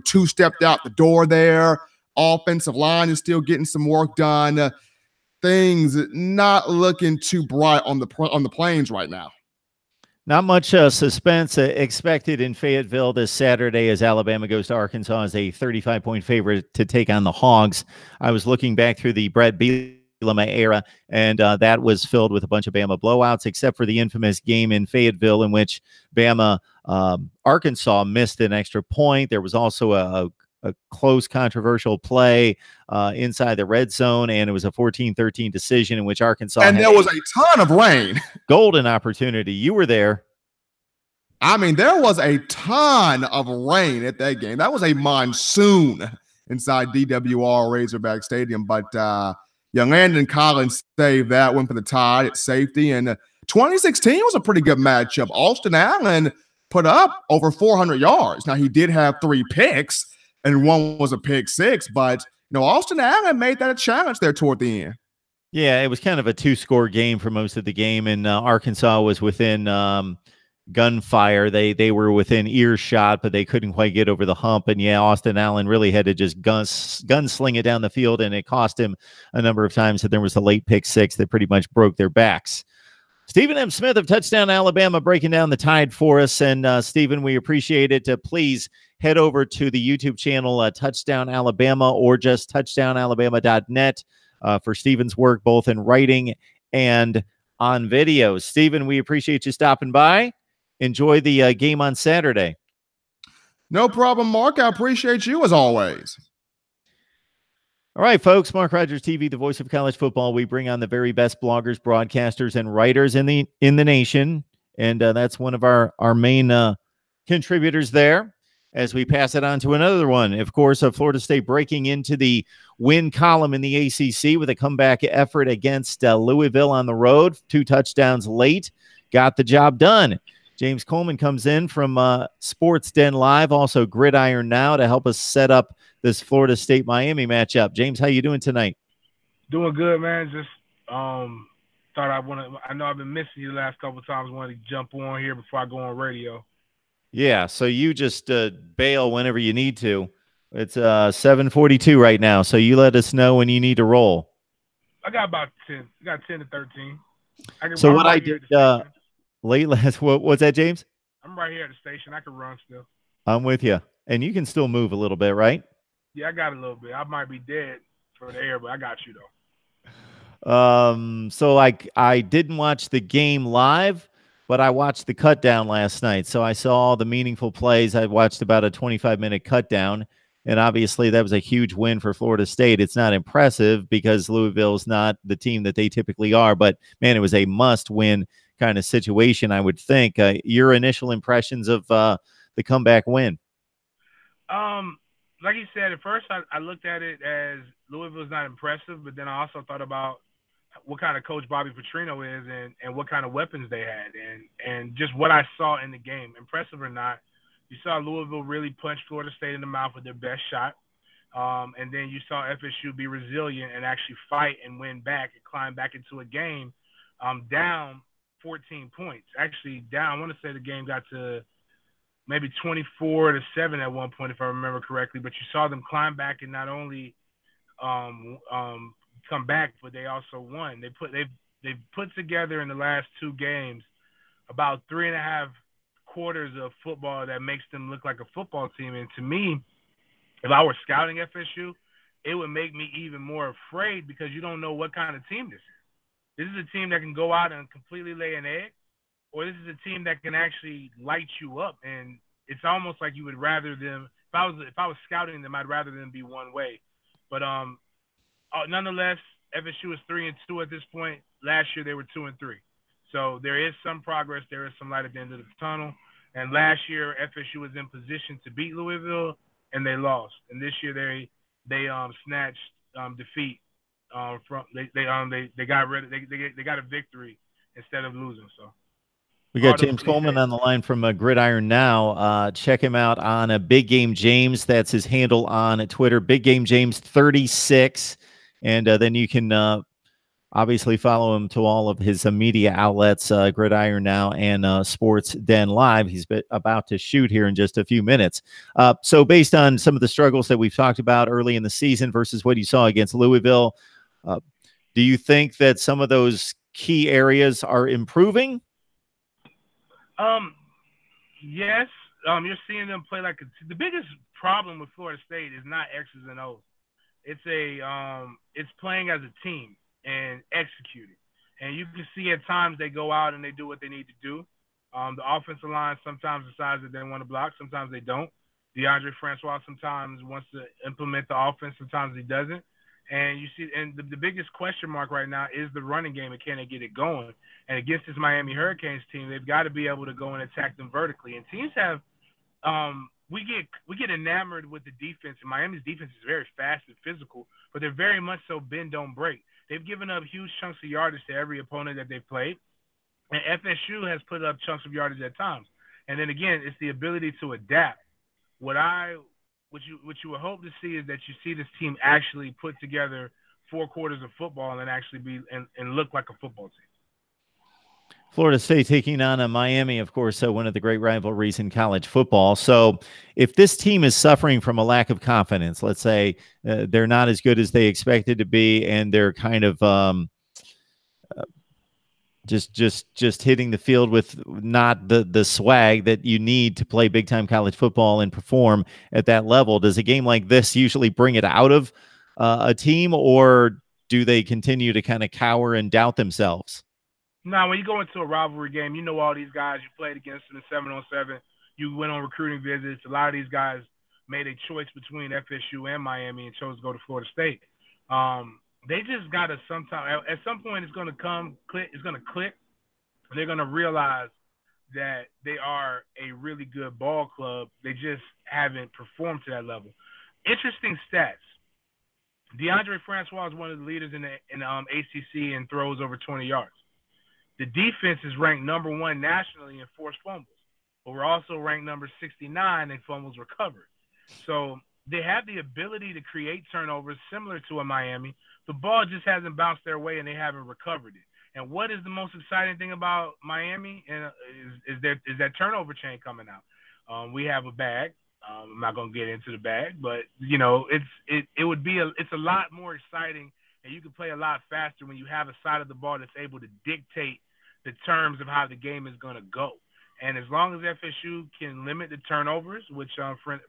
two-stepped out the door there. Offensive line is still getting some work done. Things not looking too bright on the Plains right now. Not much suspense expected in Fayetteville this Saturday as Alabama goes to Arkansas as a 35-point favorite to take on the Hogs. I was looking back through the Brett Bielema era, and that was filled with a bunch of Bama blowouts, except for the infamous game in Fayetteville in which Arkansas missed an extra point. There was also a close, controversial play inside the red zone, and it was a 14-13 decision in which Arkansas and there was a ton of rain. Golden opportunity. You were there. I mean, there was a ton of rain at that game. That was a monsoon inside DWR Razorback Stadium, but Landon Collins saved that one for the Tide at safety. And 2016 was a pretty good matchup. Austin Allen put up over 400 yards. Now, he did have 3 picks, and one was a pick 6, but Austin Allen made that a challenge there toward the end. Yeah, it was kind of a 2-score game for most of the game, and Arkansas was within gunfire. They were within earshot, but they couldn't quite get over the hump. And yeah, Austin Allen really had to just gunsling it down the field, and it cost him a number of times. And there was a late pick 6 that pretty much broke their backs. Stephen M. Smith of Touchdown Alabama breaking down the Tide for us. And Stephen, we appreciate it. Please head over to the YouTube channel Touchdown Alabama, or just touchdownalabama.net for Stephen's work both in writing and on videos. Stephen, we appreciate you stopping by. Enjoy the game on Saturday. No problem, Mark. I appreciate you as always. All right, folks. Mark Rogers TV, the voice of college football. We bring on the very best bloggers, broadcasters, and writers in the nation, and that's one of our main contributors there. As we pass it on to another one, of course, Florida State breaking into the win column in the ACC with a comeback effort against Louisville on the road. 2 touchdowns late, got the job done. James Coleman comes in from Sports Den Live, also Gridiron Now, to help us set up this Florida State-Miami matchup. James, how you doing tonight? Doing good, man. Just thought I know I've been missing you the last couple of times. Wanted to jump on here before I go on radio. Yeah, so you just bail whenever you need to. It's 7:42 right now, so you let us know when you need to roll. I got about 10. I got 10 to 13. So what I did late last, what's that, James? I'm right here at the station. I can run still. I'm with you. And you can still move a little bit, right? Yeah, I got a little bit. I might be dead for the air, but I got you, though. So I didn't watch the game live, but I watched the cut down last night. So I saw all the meaningful plays. I watched about a 25-minute cut down, and obviously that was a huge win for Florida State. It's not impressive because Louisville's not the team that they typically are, but man, it was a must-win kind of situation, I would think. Your initial impressions of the comeback win? Like you said, at first I looked at it as Louisville's not impressive, but then I also thought about what kind of coach Bobby Petrino is and what kind of weapons they had and just what I saw in the game. Impressive or not, you saw Louisville really punch Florida State in the mouth with their best shot. And then you saw FSU be resilient and actually fight and win back and climb back into a game down 14 points. Actually down, I want to say the game got to maybe 24-7 at one point, if I remember correctly. But you saw them climb back and not only come back, but they also won. They've put together in the last two games about 3.5 quarters of football that makes them look like a football team. And to me, if I were scouting FSU, it would make me even more afraid because you don't know what kind of team this is. This is a team that can go out and completely lay an egg, or this is a team that can actually light you up. And it's almost like you would rather them. If I was scouting them, I'd rather them be one way. But nonetheless, FSU is 3-2 at this point. Last year they were 2-3. So there is some progress. There is some light at the end of the tunnel. And last year FSU was in position to beat Louisville, and they lost. And this year they snatched defeat from they got a victory instead of losing. So we got James Coleman on the line from Gridiron Now. Check him out on Big Game James. That's his handle on Twitter, Big Game James 36. And then you can obviously follow him to all of his media outlets, Gridiron Now and Sports Den Live. He's about to shoot here in just a few minutes. So based on some of the struggles that we've talked about early in the season versus what you saw against Louisville, do you think that some of those key areas are improving? Yes. You're seeing them play like the biggest problem with Florida State is not X's and O's. It's playing as a team and executing. And you can see at times they go out and they do what they need to do. The offensive line sometimes decides that they want to block, sometimes they don't. DeAndre Francois sometimes wants to implement the offense, sometimes he doesn't. And you see, and the biggest question mark right now is the running game and can they get it going? And against this Miami Hurricanes team, they've got to be able to go and attack them vertically. And teams have, we get enamored with the defense. And Miami's defense is very fast and physical, but they're very much so bend don't break. They've given up huge chunks of yardage to every opponent that they've played, and FSU has put up chunks of yardage at times. And then again, it's the ability to adapt. What you would hope to see is that you see this team actually put together 4 quarters of football and actually be and look like a football team. Florida State taking on Miami, of course, one of the great rivalries in college football. So if this team is suffering from a lack of confidence, let's say they're not as good as they expected to be, and they're kind of just hitting the field with not the swag that you need to play big-time college football and perform at that level, does a game like this usually bring it out of a team, or do they continue to kind of cower and doubt themselves? Now, when you go into a rivalry game, you know all these guys. You played against them in 7-on-7. You went on recruiting visits. A lot of these guys made a choice between FSU and Miami and chose to go to Florida State. They just got to sometime – at some point it's going to click. It's going to click. They're going to realize that they are a really good ball club. They just haven't performed to that level. Interesting stats. DeAndre Francois is one of the leaders in ACC and throws over 20 yards. The defense is ranked number 1 nationally in forced fumbles, but we're also ranked number 69 in fumbles recovered. So they have the ability to create turnovers similar to a Miami. The ball just hasn't bounced their way, and they haven't recovered it. And what is the most exciting thing about Miami is that turnover chain coming out. We have a bag. I'm not going to get into the bag, but you know it's a lot more exciting, and you can play a lot faster when you have a side of the ball that's able to dictate the terms of how the game is going to go. And as long as FSU can limit the turnovers, which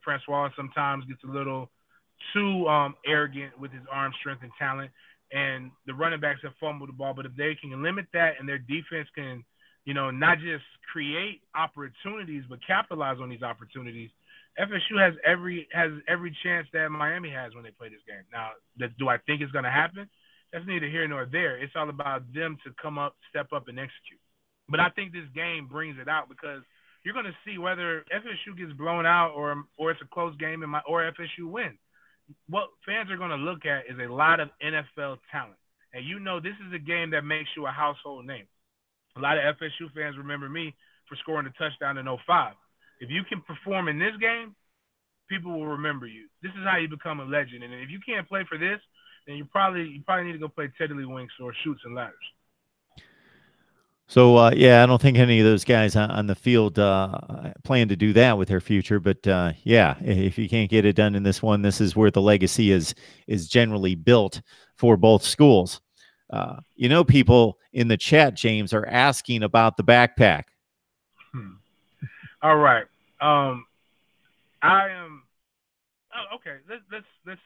Francois sometimes gets a little too arrogant with his arm strength and talent, and the running backs have fumbled the ball, but if they can limit that and their defense can, not just create opportunities but capitalize on these opportunities, FSU has every chance that Miami has when they play this game. Now, do I think it's going to happen? That's neither here nor there. It's all about them to come up, step up, and execute. But I think this game brings it out because you're going to see whether FSU gets blown out or it's a close game or FSU wins. What fans are going to look at is a lot of NFL talent. And this is a game that makes you a household name. A lot of FSU fans remember me for scoring a touchdown in 2005. If you can perform in this game, people will remember you. This is how you become a legend. And if you can't play for this, then you probably need to go play Tiddlywinks or Chutes and Ladders. So yeah, I don't think any of those guys on the field plan to do that with their future. But yeah, if you can't get it done in this one, this is where the legacy is generally built for both schools. People in the chat, James, are asking about the backpack. All right. I am. Oh, okay. Let's.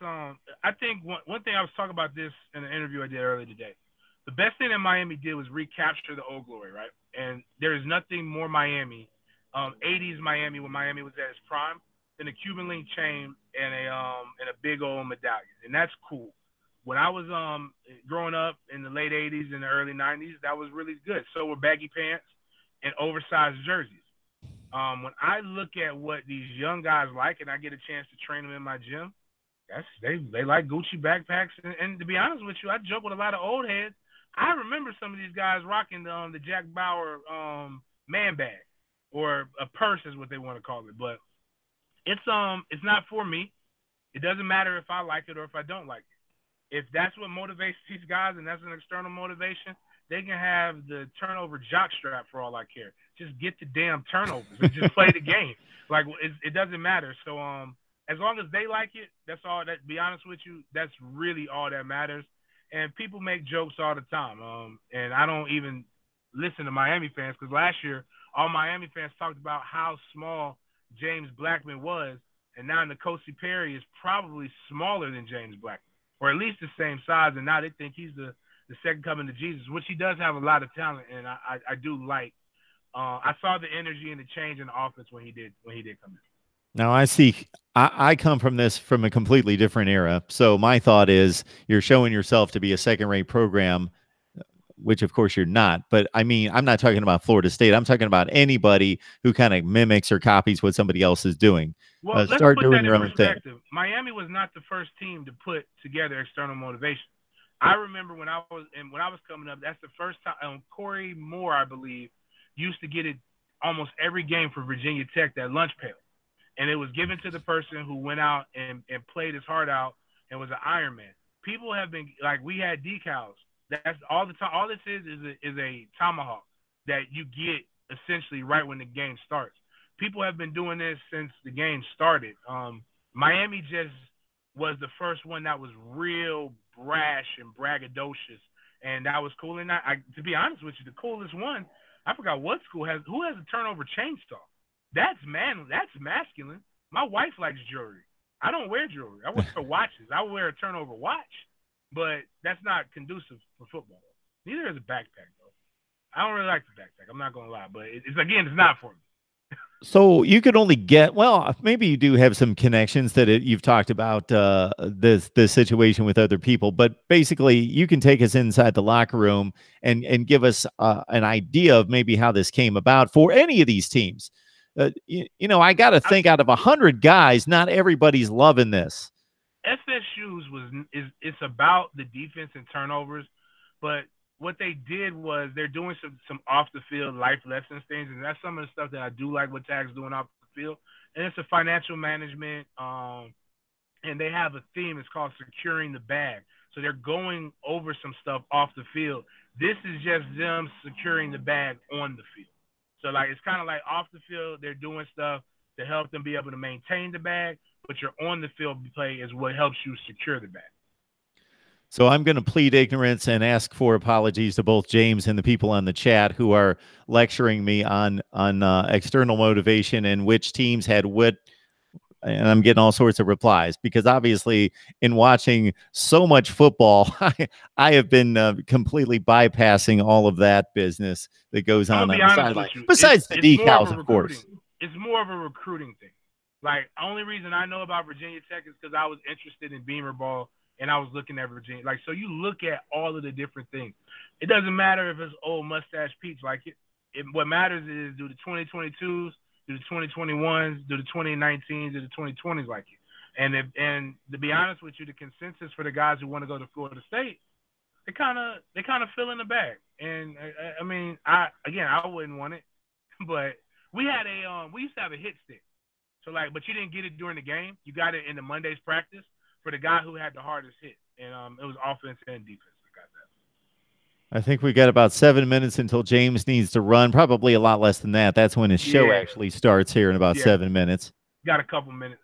I think one thing I was talking about this in an interview I did earlier today. The best thing that Miami did was recapture the old glory, right? And there is nothing more Miami, 80s Miami when Miami was at its prime, than a Cuban link chain and a big old medallion, and that's cool. When I was growing up in the late 80s and the early 90s, that was really good. So were baggy pants and oversized jerseys. When I look at what these young guys like, and I get a chance to train them in my gym, they like Gucci backpacks. And to be honest with you, I joke with a lot of old heads. I remember some of these guys rocking the Jack Bauer man bag, or a purse is what they want to call it. But it's not for me. It doesn't matter if I like it or if I don't like it. If that's what motivates these guys and that's an external motivation, they can have the turnover jock strap for all I care. Just get the damn turnovers and just play the game. Like it doesn't matter. So as long as they like it, that's all. That, be honest with you, that's really all that matters. And people make jokes all the time. And I don't even listen to Miami fans, because last year all Miami fans talked about how small James Blackman was, and now N'Kosi Perry is probably smaller than James Blackman, or at least the same size. And now they think he's the second coming to Jesus, which he does have a lot of talent, and I do like. I saw the energy and the change in the offense when he did come in. Now I see. I come from a completely different era. So my thought is you're showing yourself to be a second-rate program, which of course you're not. But I mean, I'm not talking about Florida State. I'm talking about anybody who kind of mimics or copies what somebody else is doing. Well, let's start put doing that your in own perspective. thing. Miami was not the first team to put together external motivation. I remember when I was coming up, that's the first time. Corey Moore, I believe, used to get it almost every game for Virginia Tech, that lunch pail. And it was given to the person who went out and played his heart out and was an Iron Man. People have been, like, we had decals. That's all the time. All this is a tomahawk that you get essentially right when the game starts. People have been doing this since the game started. Miami just was the first one that was real brash and braggadocious, and that was cool. And to be honest with you, the coolest one, I forgot what school has a turnover chainsaw. That's masculine. My wife likes jewelry. I don't wear jewelry. I wear watches. I wear a turnover watch, but that's not conducive for football. Neither is a backpack, though. I don't really like the backpack. I'm not gonna lie, but it's not for me. So you could only get, well, maybe you do have some connections that you've talked about this situation with other people, but basically you can take us inside the locker room and give us an idea of maybe how this came about for any of these teams. I got to think, out of 100 guys, not everybody's loving this. FSU's it's about the defense and turnovers, but what they did was they're doing some off the field life lessons things, and that's some of the stuff that I do like what Tag's doing off the field. And it's a financial management, and they have a theme. It's called securing the bag. So they're going over some stuff off the field. This is just them securing the bag on the field. So like it's kind of like off the field, they're doing stuff to help them be able to maintain the bag, but your on the field play is what helps you secure the bag. So I'm going to plead ignorance and ask for apologies to both James and the people on the chat who are lecturing me on external motivation and which teams had what. And I'm getting all sorts of replies because obviously in watching so much football, I have been completely bypassing all of that business that goes on the sideline. Besides the decals, of course. It's more of a recruiting thing. Like, only reason I know about Virginia Tech is because I was interested in Beamer ball and I was looking at Virginia. Like, so you look at all of the different things. It doesn't matter if it's old mustache Peach like it. What matters is, do the 2022s, do the 2021s, do the 2019s, do the 2020s like it. And to be honest with you, the consensus for the guys who want to go to Florida State, they kind of fill in the bag. And I mean, I wouldn't want it, but we used to have a hit stick. So like, but you didn't get it during the game. You got it in the Monday's practice for the guy who had the hardest hit, and it was offense and defense. I think we got about 7 minutes until James needs to run. Probably a lot less than that. That's when his show actually starts here in about 7 minutes. Got a couple minutes.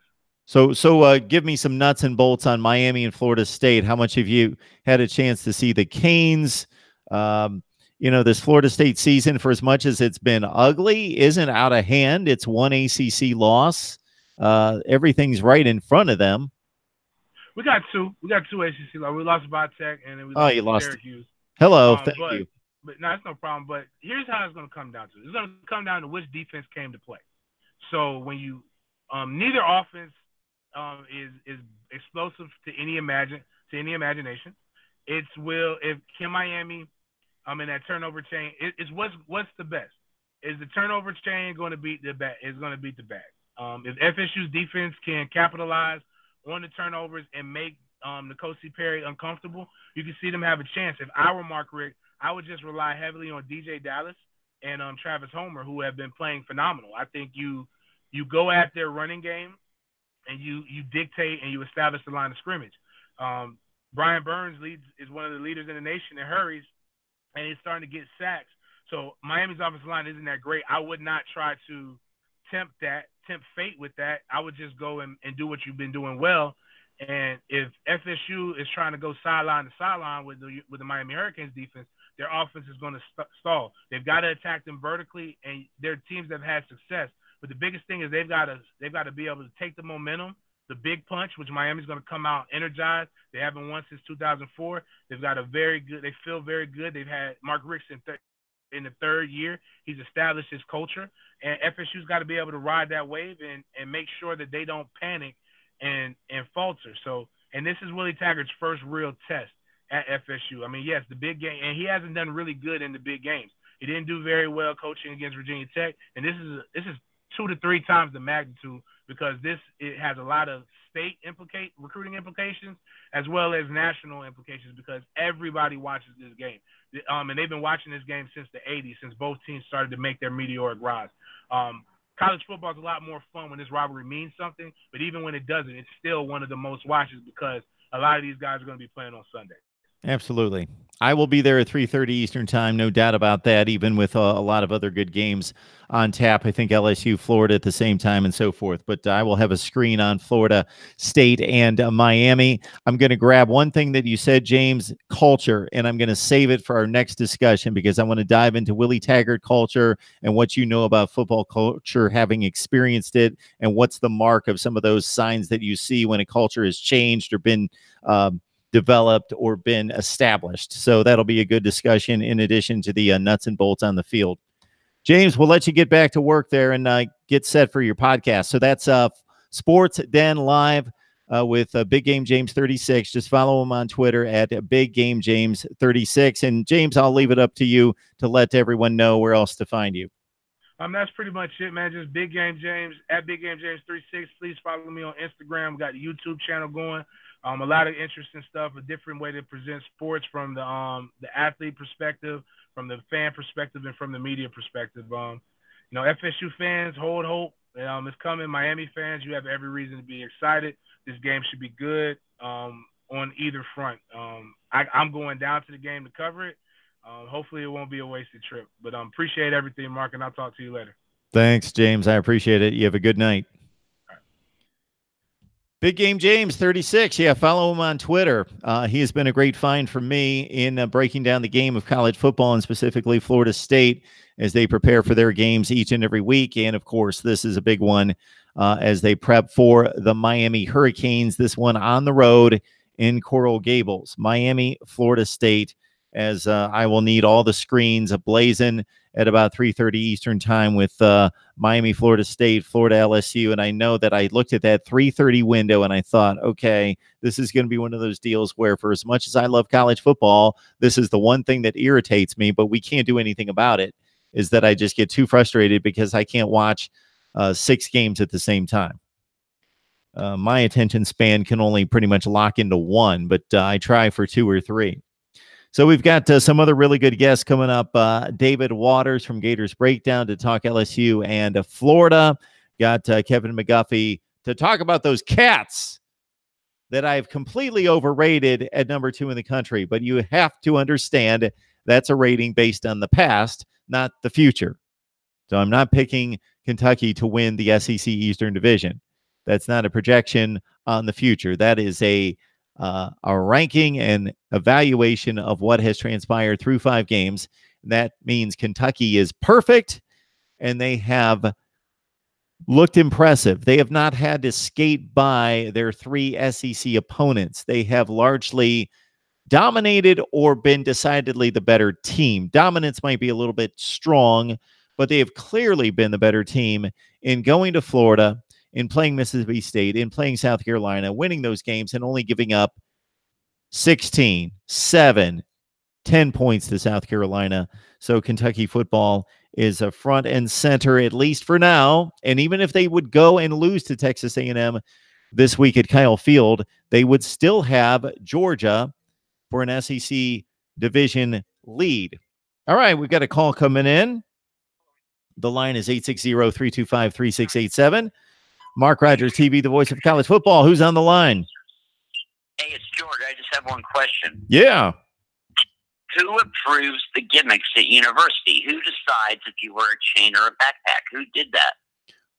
So give me some nuts and bolts on Miami and Florida State. How much have you had a chance to see the Canes? This Florida State season, for as much as it's been ugly, isn't out of hand. It's one ACC loss. Everything's right in front of them. We got two. We got two ACC losses. We lost Tech, and then we lost Syracuse. Hello, thank you. But no, it's no problem. But here's how it's going to come down to. It's going to come down to which defense came to play. So when you neither offense is explosive to any imagination. If can Miami in that turnover chain, it's what's the best? Is the turnover chain going to beat the bag? Is going to beat the bag? If FSU's defense can capitalize on the turnovers and make N'Kosi Perry uncomfortable, you can see them have a chance. If I were Mark Richt, I would just rely heavily on DJ Dallas and Travis Homer, who have been playing phenomenal. I think you go at their running game and you dictate and you establish the line of scrimmage. Brian Burns is one of the leaders in the nation in hurries, and he's starting to get sacks. So Miami's offensive line isn't that great. I would not try to tempt fate with that. I would just go and do what you've been doing well. And if FSU is trying to go sideline to sideline with the Miami Hurricanes defense, their offense is going to stall. They've got to attack them vertically, and their teams have had success. But the biggest thing is they've got to be able to take the momentum, the big punch, which Miami's going to come out energized. They haven't won since 2004. They've got they feel very good. They've had Mark Richt in the third year. He's established his culture, and FSU's got to be able to ride that wave and make sure that they don't panic and falter. So, and this is Willie Taggart's first real test at FSU. I mean, yes, the big game, and he hasn't done really good in the big games. He didn't do very well coaching against Virginia Tech, and this is 2 to 3 times the magnitude, because it has a lot of state recruiting implications as well as national implications, because everybody watches this game. And they've been watching this game since the 80s, since both teams started to make their meteoric rise. College football is a lot more fun when this rivalry means something, but even when it doesn't, it's still one of the most watches because a lot of these guys are going to be playing on Sunday. Absolutely. I will be there at 3:30 Eastern time, no doubt about that, even with a lot of other good games on tap. I think LSU, Florida at the same time and so forth. But I will have a screen on Florida State and Miami. I'm going to grab one thing that you said, James, culture, and I'm going to save it for our next discussion because I want to dive into Willie Taggart culture and what you know about football culture, having experienced it, and what's the mark of some of those signs that you see when a culture has changed or been developed or been established. So that'll be a good discussion in addition to the nuts and bolts on the field. James, we'll let you get back to work there and get set for your podcast. So that's Sports Den Live with Big Game James 36. Just follow him on Twitter at Big Game James 36. And James, I'll leave it up to you to let everyone know where else to find you. That's pretty much it, man. Just Big Game James at Big Game James 36. Please follow me on Instagram. We got the YouTube channel going. A lot of interesting stuff, a different way to present sports from the athlete perspective, from the fan perspective, and from the media perspective. FSU fans, hold hope. It's coming. Miami fans, you have every reason to be excited. This game should be good on either front. I'm going down to the game to cover it. Hopefully it won't be a wasted trip. But appreciate everything, Mark, and I'll talk to you later. Thanks, James. I appreciate it. You have a good night. Big Game James 36. Yeah, follow him on Twitter. He has been a great find for me in breaking down the game of college football and specifically Florida State as they prepare for their games each and every week. And, of course, this is a big one as they prep for the Miami Hurricanes, this one on the road in Coral Gables. Miami, Florida State, as I will need all the screens ablazing at about 3:30 Eastern time with Miami, Florida State, Florida-LSU. And I know that I looked at that 3:30 window and I thought, okay, this is going to be one of those deals where for as much as I love college football, this is the one thing that irritates me, but we can't do anything about it, is that I just get too frustrated because I can't watch 6 games at the same time. My attention span can only pretty much lock into one, but I try for 2 or 3. So we've got some other really good guests coming up. David Waters from Gators Breakdown to talk LSU and Florida. got Kevin McGuffey to talk about those cats that I've completely overrated at number 2 in the country. But you have to understand that's a rating based on the past, not the future. So I'm not picking Kentucky to win the SEC Eastern Division. That's not a projection on the future. That is a ranking and evaluation of what has transpired through 5 games. That means Kentucky is perfect, and they have looked impressive. They have not had to skate by their 3 SEC opponents. They have largely dominated or been decidedly the better team. Dominance might be a little bit strong, but they have clearly been the better team in going to Florida, in playing Mississippi State, in playing South Carolina, winning those games, and only giving up 16, 7, 10 points to South Carolina. So Kentucky football is a front and center, at least for now. And even if they would go and lose to Texas A&M this week at Kyle Field, they would still have Georgia for an SEC division lead. All right, we've got a call coming in. The line is 860-325-3687. Mark Rogers TV, the voice of college football. Who's on the line? Hey, it's George. I just have one question. Yeah. Who approves the gimmicks at university? Who decides if you wear a chain or a backpack? Who did that?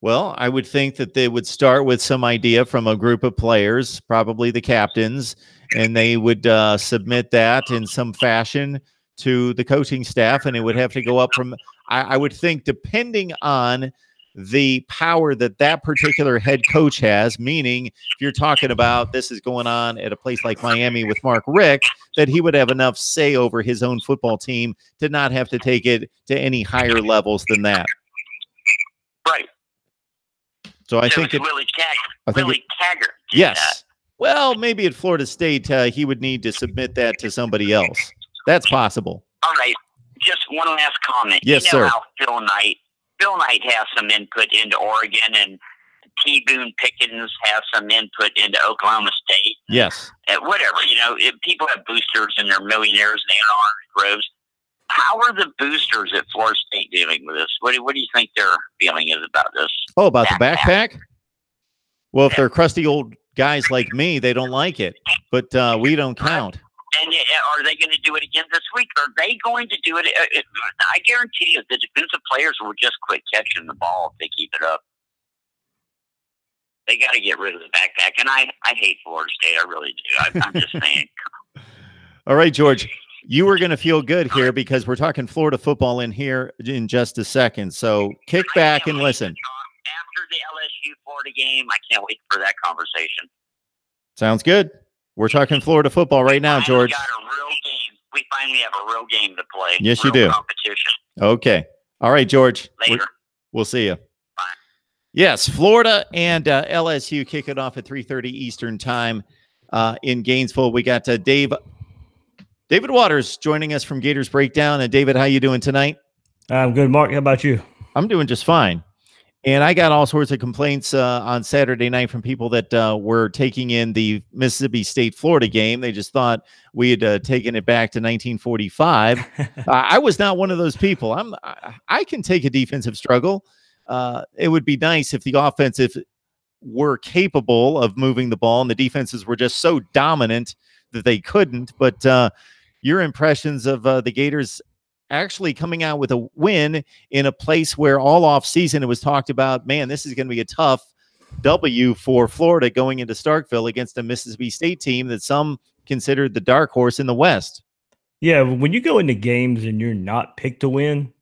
Well, I would think that they would start with some idea from a group of players, probably the captains, and they would submit that in some fashion to the coaching staff, and it would have to go up from, I would think, depending on the power that that particular head coach has, meaning if you're talking about this is going on at a place like Miami with Mark Richt, that he would have enough say over his own football team to not have to take it to any higher levels than that. Right. So I think Willie Taggart. Yes. That. Well, maybe at Florida State, he would need to submit that to somebody else. That's possible. All right. Just one last comment. Yes, you know sir. How Phil Knight has some input into Oregon, and T. Boone Pickens has some input into Oklahoma State. Yes. Whatever. People have boosters and they're millionaires and they own orange groves. How are the boosters at Florida State dealing with this? What do you think their feeling is about this? Oh, about the backpack? Well, if they're crusty old guys like me, they don't like it. But we don't count. And are they going to do it again this week? Are they going to do it? I guarantee you the defensive players will just quit catching the ball if they keep it up. They got to get rid of the backpack. And I hate Florida State. I really do. I'm just saying. All right, George. You are going to feel good here because we're talking Florida football in here in just a second. So kick back and listen. After the LSU Florida game, I can't wait for that conversation. Sounds good. We're talking Florida football right now, George. Got a real game. We finally have a real game to play. Yes, you do. Competition. Okay. All right, George. Later. We'll see you. Bye. Yes, Florida and LSU kick it off at 3:30 Eastern time in Gainesville. We got David Waters joining us from Gators Breakdown. And David, how you doing tonight? I'm good, Mark. How about you? I'm doing just fine. And I got all sorts of complaints on Saturday night from people that were taking in the Mississippi State-Florida game. They just thought we had taken it back to 1945. I was not one of those people. I can take a defensive struggle. It would be nice if the offensive were capable of moving the ball and the defenses were just so dominant that they couldn't. But your impressions of the Gators actually coming out with a win in a place where all off season it was talked about, man, this is going to be a tough W for Florida going into Starkville against a Mississippi State team that some considered the dark horse in the West. Yeah, when you go into games and you're not picked to win,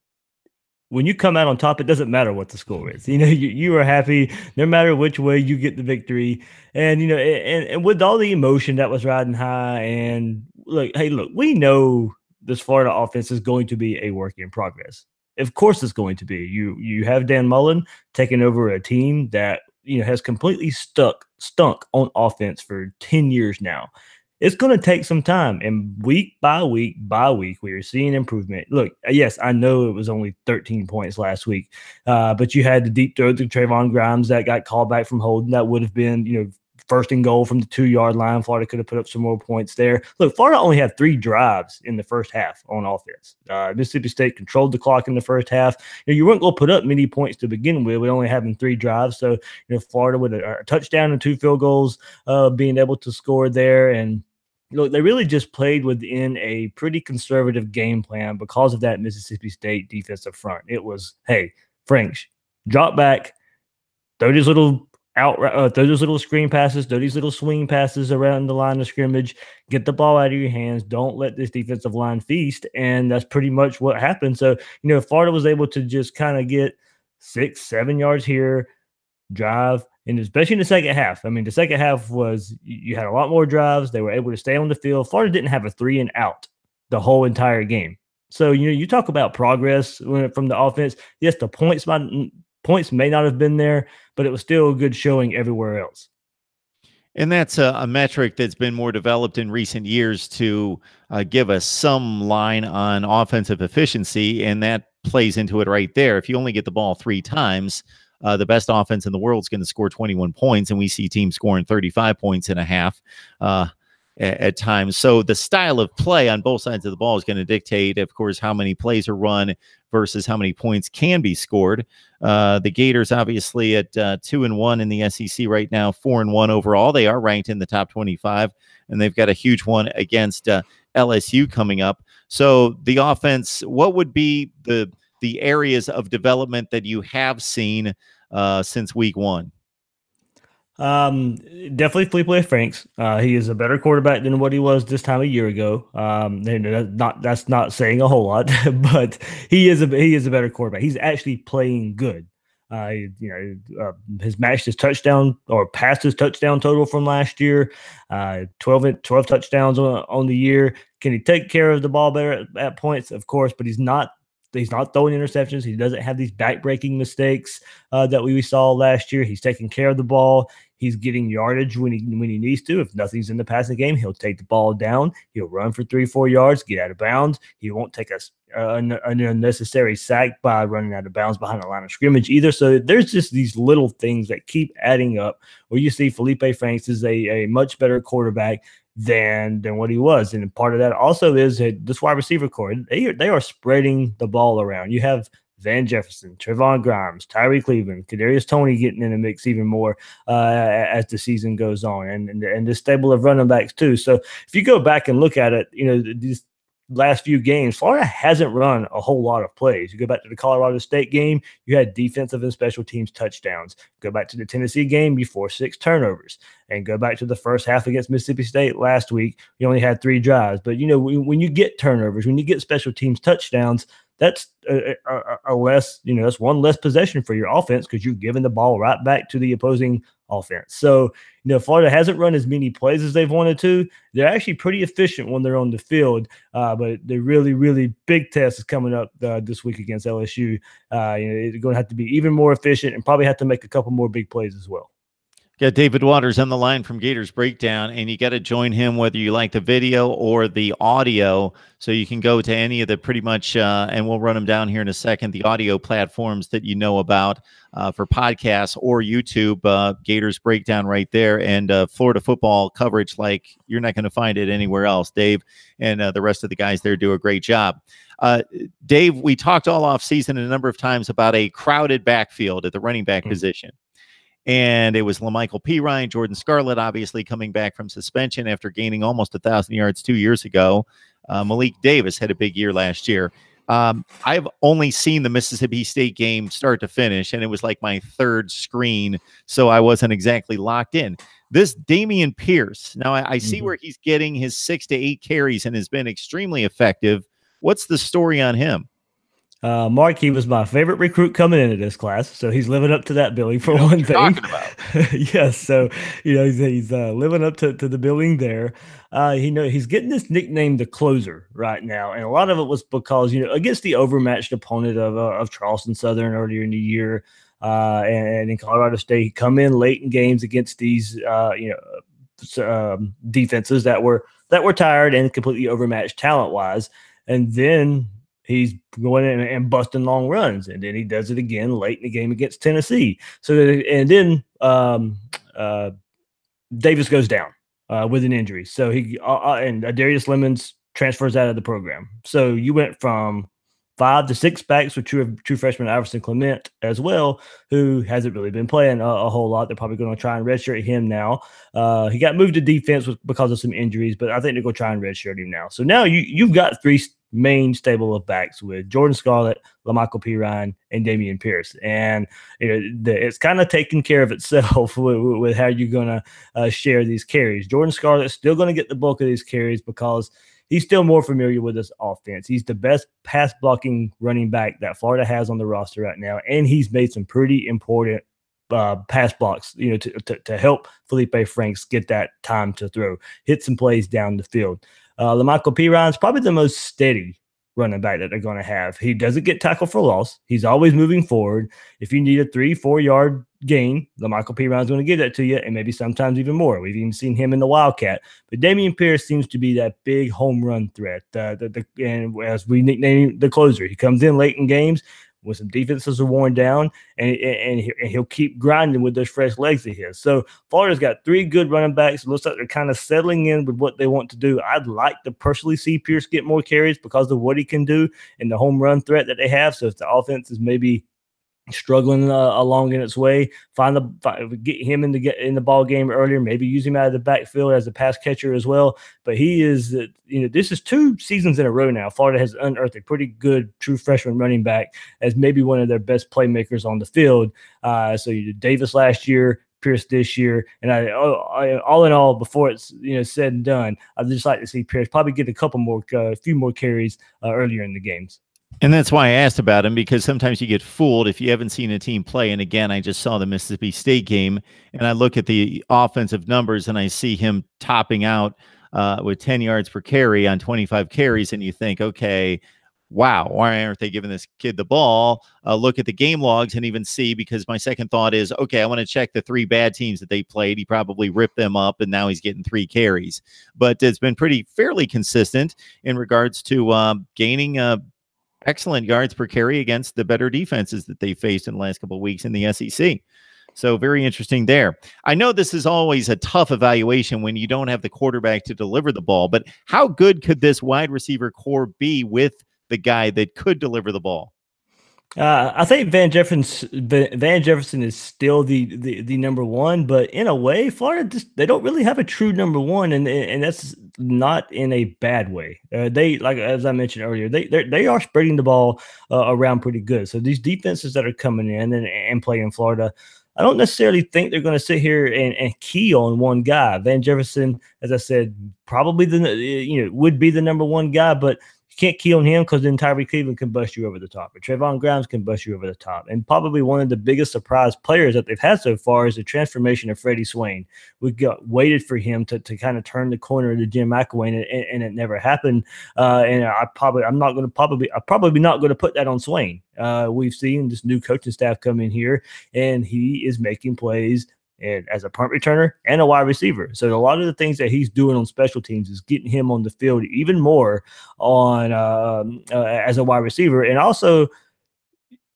when you come out on top, it doesn't matter what the score is. You are happy no matter which way you get the victory. And, and with all the emotion that was riding high, and look, we know this Florida offense is going to be a work in progress. Of course it's going to be. You have Dan Mullen taking over a team that has completely stunk on offense for 10 years now. It's going to take some time, and week by week we are seeing improvement. Look, yes, I know it was only 13 points last week, but you had the deep throw to Trayvon Grimes that got called back from holding. That would have been first and goal from the 2-yard line. Florida could have put up some more points there. Look, Florida only had 3 drives in the first half on offense. Mississippi State controlled the clock in the first half. You weren't going to put up many points to begin with only having 3 drives. So, Florida with a touchdown and 2 field goals, being able to score there. And look, they really just played within a pretty conservative game plan because of that Mississippi State defensive front. It was, hey, Franks, drop back, throw these little throw those little screen passes, throw these little swing passes around the line of scrimmage, get the ball out of your hands. Don't let this defensive line feast. And that's pretty much what happened. So, Florida was able to just kind of get 6-7 yards here, drive, and especially in the second half. I mean, the second half was, you had a lot more drives. They were able to stay on the field. Florida didn't have a 3 and out the whole entire game. So, you talk about progress from the offense. Yes, the points may not have been there, but it was still a good showing everywhere else. And that's a metric that's been more developed in recent years to give us some line on offensive efficiency, and that plays into it right there. If you only get the ball 3 times, the best offense in the world is going to score 21 points, and we see teams scoring 35 points in a half at times. So the style of play on both sides of the ball is going to dictate, of course, how many plays are run versus how many points can be scored. The Gators obviously at 2-1 in the SEC right now, 4-1 overall. They are ranked in the top 25, and they've got a huge one against LSU coming up. So the offense, what would be the areas of development that you have seen since week 1? Definitely Felipe Franks. He is a better quarterback than what he was this time a year ago. That's not saying a whole lot, but he is a better quarterback. He's actually playing good. Has matched his touchdown or passed his touchdown total from last year. 12 touchdowns on the year. Can he take care of the ball better at points? Of course, but he's not throwing interceptions. He doesn't have these back-breaking mistakes that we saw last year. He's taking care of the ball. He's getting yardage when he needs to. If nothing's in the passing game, he'll take the ball down. He'll run for 3-4 yards, get out of bounds. He won't take an unnecessary sack by running out of bounds behind the line of scrimmage either. So there's just these little things that keep adding up where you see Felipe Franks is a much better quarterback than what he was. And part of that also is this wide receiver core. They are spreading the ball around. You have Van Jefferson, Trevon Grimes, Tyree Cleveland, Kadarius Toney getting in the mix even more as the season goes on, and this stable of running backs too. So if you go back and look at it, these last few games, Florida hasn't run a whole lot of plays. You go back to the Colorado State game, you had defensive and special teams touchdowns. Go back to the Tennessee game, you forced 6 turnovers. And go back to the first half against Mississippi State last week, you only had 3 drives. But, when you get turnovers, when you get special teams touchdowns, that's a less, that's one less possession for your offense because you're giving the ball right back to the opposing offense. So, Florida hasn't run as many plays as they've wanted to. They're actually pretty efficient when they're on the field, but the really, really big test is coming up this week against LSU. It's going to have to be even more efficient and probably have to make a couple more big plays as well. Got David Waters on the line from Gators Breakdown, and you got to join him whether you like the video or the audio. So you can go to any of the pretty much, and we'll run them down here in a second, the audio platforms that you know about for podcasts or YouTube. Gators Breakdown right there, and Florida football coverage like you're not going to find it anywhere else. Dave and the rest of the guys there do a great job. Dave, we talked all off season a number of times about a crowded backfield at the running back position. And it was LaMichael Pirine, Jordan Scarlett, obviously coming back from suspension after gaining almost 1,000 yards 2 years ago. Malik Davis had a big year last year. I've only seen the Mississippi State game start to finish, and it was like my 3rd screen, so I wasn't exactly locked in. This Dameon Pierce, now I see where he's getting his 6 to 8 carries and has been extremely effective. What's the story on him? Mark, he was my favorite recruit coming into this class, so he's living up to that billing for one thing. Talking about. Yes, so he's living up to the billing there. He's getting this nickname, the closer, right now, and a lot of it was because against the overmatched opponent of Charleston Southern earlier in the year, and in Colorado State, he come in late in games against these defenses that were tired and completely overmatched talent wise, and then he's going in and busting long runs, and then he does it again late in the game against Tennessee. So, and then Davis goes down with an injury. So and Darius Lemons transfers out of the program. So you went from 5 to 6 backs with true freshman Iverson Clement as well, who hasn't really been playing a whole lot. They're probably going to try and redshirt him now. He got moved to defense because of some injuries, but I think they're going to try and redshirt him now. So now you've got 3 main stable of backs with Jordan Scarlett, LaMichael Pirine, and Damian Pierce. And it's kind of taking care of itself with how you're going to share these carries. Jordan Scarlett's still going to get the bulk of these carries because he's still more familiar with this offense. He's the best pass blocking running back that Florida has on the roster right now, and he's made some pretty important pass blocks, to help Felipe Franks get that time to throw, hit some plays down the field. LaMichael Pirine is probably the most steady running back that they're going to have. He doesn't get tackled for loss. He's always moving forward. If you need a 3-4 yard gain, LaMichael Pirine is going to give that to you, and maybe sometimes even more. We've even seen him in the Wildcat. But Damian Pierce seems to be that big home run threat. And as we nickname the closer, he comes in late in games when some defenses are worn down, and he'll keep grinding with those fresh legs of his. So Florida's got 3 good running backs. It looks like they're kind of settling in with what they want to do. I'd like to personally see Pierce get more carries because of what he can do and the home run threat that they have. So if the offense is maybe struggling along in its way, get him in the ball game earlier, maybe use him out of the backfield as a pass catcher as well. But he is, this is 2 seasons in a row now. Florida has unearthed a pretty good true freshman running back as maybe one of their best playmakers on the field. So you did Davis last year, Pierce this year, and all in all, before it's said and done, I'd just like to see Pierce probably get a few more carries earlier in the games. And that's why I asked about him, because sometimes you get fooled if you haven't seen a team play. And again, I just saw the Mississippi State game, and I look at the offensive numbers, and I see him topping out with 10 yards per carry on 25 carries, and you think, okay, wow, why aren't they giving this kid the ball? Look at the game logs and even see, because my second thought is, okay, I want to check the 3 bad teams that they played. He probably ripped them up, and now he's getting 3 carries. But it's been fairly consistent in regards to gaining excellent yards per carry against the better defenses that they faced in the last couple of weeks in the SEC. So very interesting there. I know this is always a tough evaluation when you don't have the quarterback to deliver the ball, but how good could this wide receiver core be with the guy that could deliver the ball? I think Van Jefferson is still the number 1, but in a way, Florida they don't really have a true number 1, and that's not in a bad way. They, like as I mentioned earlier, they are spreading the ball around pretty good. So these defenses that are coming in and playing Florida, I don't necessarily think they're going to sit here and key on one guy. Van Jefferson, as I said, probably would be the number 1 guy, but can't key on him because then Tyree Cleveland can bust you over the top, or Trayvon Grimes can bust you over the top. And probably one of the biggest surprise players that they've had so far is the transformation of Freddie Swain. We waited for him to kind of turn the corner to Jim McElwain, and it never happened. And I'm probably not going to put that on Swain. We've seen this new coaching staff come in here, and he is making plays and as a punt returner and a wide receiver. So a lot of the things that he's doing on special teams is getting him on the field even more on as a wide receiver. And also,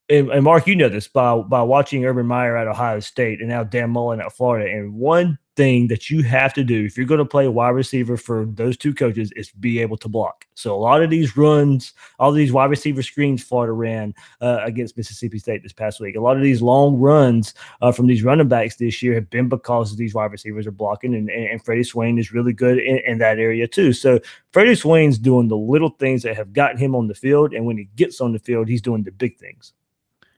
and Mark, you know this by watching Urban Meyer at Ohio State and now Dan Mullen at Florida. And one thing that you have to do if you're going to play wide receiver for those 2 coaches is be able to block. So a lot of these runs, all these wide receiver screens Florida ran against Mississippi State this past week, a lot of these long runs from these running backs this year have been because these wide receivers are blocking, and Freddie Swain is really good in that area too. So Freddie Swain's doing the little things that have gotten him on the field, and when he gets on the field, he's doing the big things.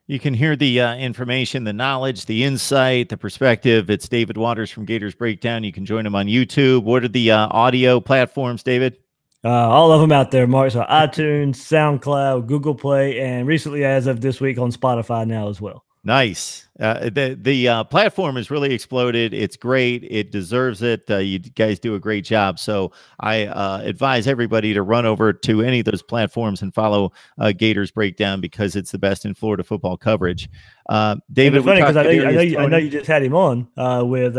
You can hear the information, the knowledge, the insight, the perspective. It's David Waters from Gators Breakdown. You can join him on YouTube. What are the audio platforms, David? All of them out there, Mark. So iTunes, SoundCloud, Google Play, and recently, as of this week, on Spotify now as well. Nice. The platform has really exploded. It's great. It deserves it. You guys do a great job. So I advise everybody to run over to any of those platforms and follow Gators Breakdown, because it's the best in Florida football coverage. David, it's funny because I know you just had him on with